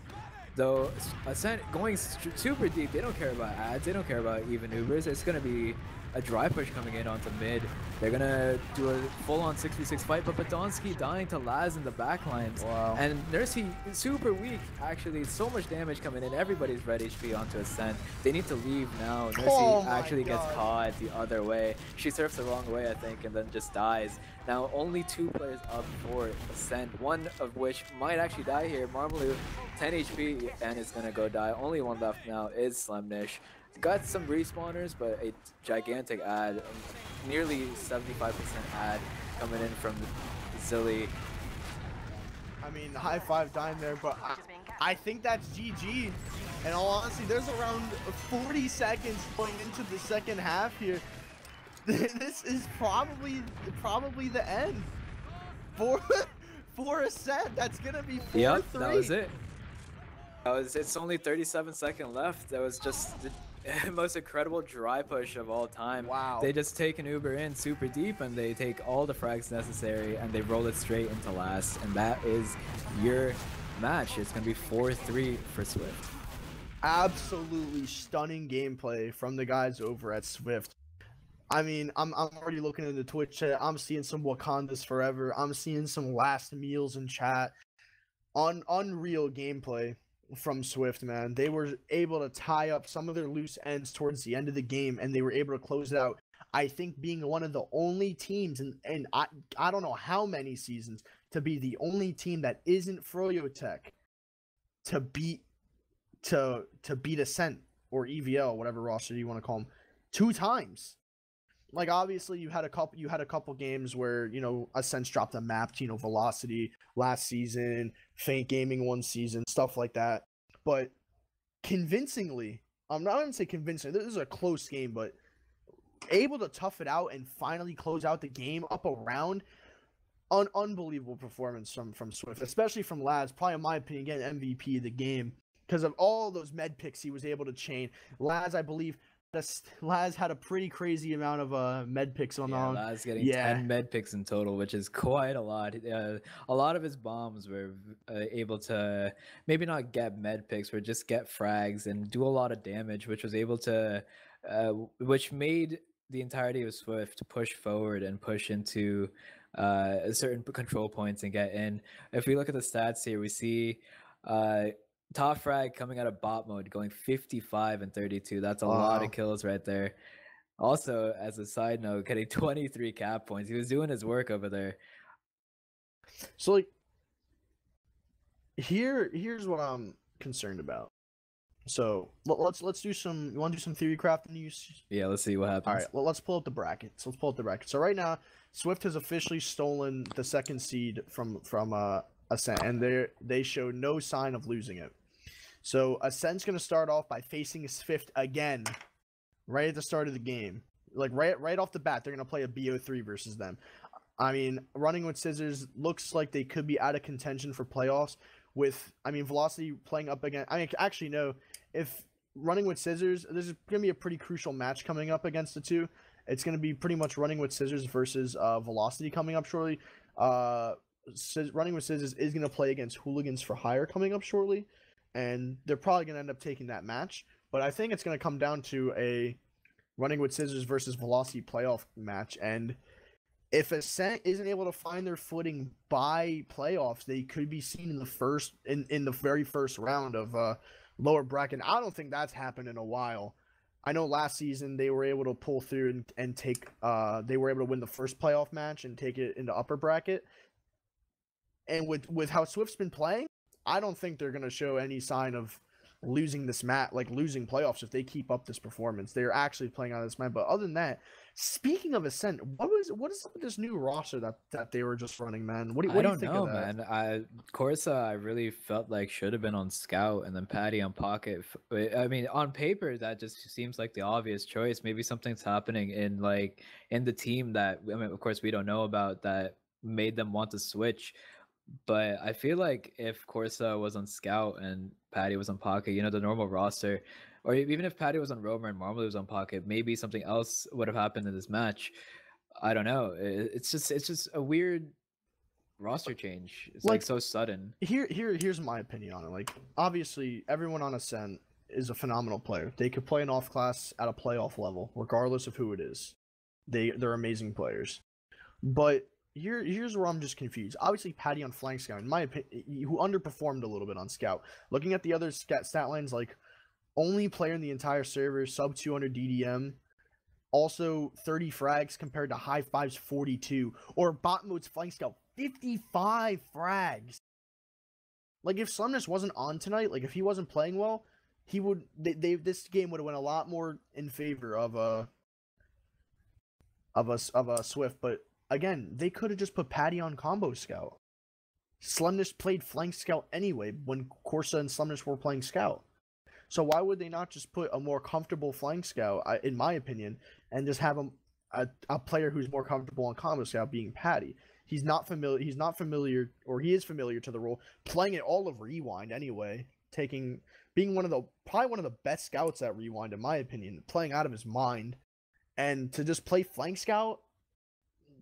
Though Ascent going super deep, they don't care about ads, they don't care about even Ubers. It's going to be a dry push coming in onto mid. They're going to do a full-on 6v6 fight, but Badonsky dying to Laz in the backlines. Wow. And Nursey super weak, actually. So much damage coming in. Everybody's red HP onto Ascent. They need to leave now. Nursey actually gets caught the other way. She surfs the wrong way, I think, and then just dies. Now only 2 players up for Ascent, one of which might actually die here. Marmaloo, 10 HP, and is going to go die. Only one left now is Slemnish. Got some respawners, but a gigantic ad, nearly 75% ad coming in from Zilly. I mean, high five dying there, but I think that's GG. And all honesty, there's around 40 seconds going into the second half here. This is probably the end for Ascent. That's gonna be 4-3. Yep, that was it. It's only 37 seconds left. That was just the most incredible dry push of all time. Wow. They just take an Uber in super deep and they take all the frags necessary and they roll it straight into last. And that is your match. It's going to be 4-3 for Swift. Absolutely stunning gameplay from the guys over at Swift. I mean, I'm already looking at the Twitch chat. I'm seeing some Wakandas Forever. I'm seeing some last meals in chat. Unreal gameplay from Swift, man. They were able to tie up some of their loose ends towards the end of the game, and they were able to close it out. I think being one of the only teams, and I don't know how many seasons, to be the only team that isn't Froyotech to beat Ascent or EVL, whatever roster you want to call them, 2 times. Like, obviously you had a couple games where, you know, Ascent dropped a map to, you know, Velocity last season, Faint Gaming one season, stuff like that. But convincingly, I'm not going to say convincing, this is a close game, but able to tough it out and finally close out the game up a round. Unbelievable performance from Swift, especially from Laz. Probably, in my opinion, again, MVP of the game because of all those med picks he was able to chain. Laz, I believe, Laz had a pretty crazy amount of med picks on. Yeah, Laz getting 10 med picks in total, which is quite a lot. A lot of his bombs were able to maybe not get med picks, but just get frags and do a lot of damage, which was able to, which made the entirety of Swift push forward and push into certain control points and get in. If we look at the stats here, we see top frag coming out of bot mode going 55 and 32. That's a lot of Wow. kills right there. Also, as a side note, getting 23 cap points. He was doing his work over there. So like here's what I'm concerned about. So let's do some. You want to do some theory crafting? Yeah, let's see what All happens. right. Well, let's pull up the brackets. Let's pull up the bracket. So right now, Swift has officially stolen the second seed from Ascent, and they show no sign of losing it. So Ascent's gonna start off by facing SVIFT again, right at the start of the game. Like right off the bat, they're gonna play a BO3 versus them. I mean, running with scissors looks like they could be out of contention for playoffs. With Velocity playing up against. Actually no. If running with scissors, there's gonna be a pretty crucial match coming up against the two. It's gonna be pretty much running with scissors versus Velocity coming up shortly. Running with scissors is gonna play against Hooligans for Hire coming up shortly, and they're probably gonna end up taking that match. But I think it's gonna come down to a running with scissors versus Velocity playoff match, and if Ascent isn't able to find their footing by playoffs, they could be seen in the very first round of lower bracket. I don't think that's happened in a while. I know last season they were able to pull through and take they were able to win the first playoff match and take it into upper bracket. And with how Swift's been playing, I don't think they're gonna show any sign of losing this match, like losing playoffs if they keep up this performance. They're actually playing on this map. But other than that, speaking of Ascent, what is up with this new roster that they were just running, man? What do you think of that? Man. Corsa, I really felt like should have been on Scout, and then Patty on Pocket. I mean, on paper, that just seems like the obvious choice. Maybe something's happening in the team that, I mean, of course, we don't know about, that made them want to switch. But I feel like if Corsa was on Scout and Patty was on Pocket, the normal roster, or even if Patty was on Roamer and Marmalade was on Pocket, maybe something else would have happened in this match. I don't know. It's just a weird roster change. It's like so sudden. Here's my opinion on it. Like, obviously, everyone on Ascent is a phenomenal player. They could play an off class at a playoff level, regardless of who it is. They're amazing players. But here's where I'm just confused. Obviously, Patty on flank scout, in my opinion, who underperformed a little bit on scout. Looking at the other stat lines, like only player in the entire server, sub 200 DDM, also 30 frags compared to High Five's 42, or bot mode's flank scout 55 frags. Like, if Slemness wasn't on tonight, like if he wasn't playing well, he would this game would have went a lot more in favor of a Swift. But again, they could have just put Patty on combo scout. Slemness played flank scout anyway when Corsa and Slemness were playing scout. So why would they not just put a more comfortable flank scout, in my opinion, and just have a player who's more comfortable on combo scout being Patty? He's not familiar, or he is familiar to the role, playing it all of Rewind anyway, being probably one of the best scouts at Rewind in my opinion, playing out of his mind, and to just play flank scout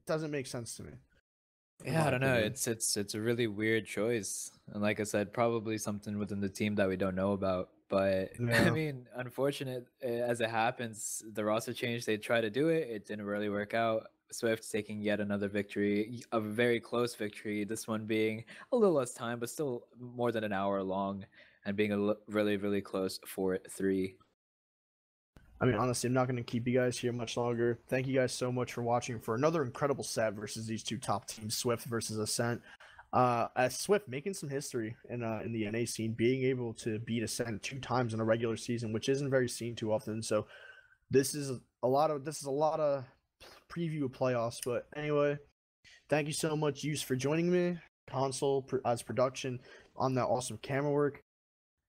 doesn't make sense to me. Yeah, I don't know. It's a really weird choice, and like I said, probably something within the team that we don't know about. But yeah. I mean, unfortunate as it happens, the roster change. They tried to do it; it didn't really work out. Swift taking yet another victory, a very close victory. This one being a little less time, but still more than an hour long, and being a really, really close 4-3. I mean, honestly, I'm not going to keep you guys here much longer. Thank you guys so much for watching for another incredible set versus these two top teams, Swift versus Ascent. As Swift making some history in the NA scene, being able to beat Ascent 2 times in a regular season, which isn't very seen too often. So this is a lot of preview of playoffs. But anyway, thank you so much, yuice, for joining me. Console as production on that awesome camera work.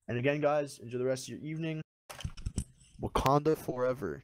And again, guys, enjoy the rest of your evening. Wakanda forever.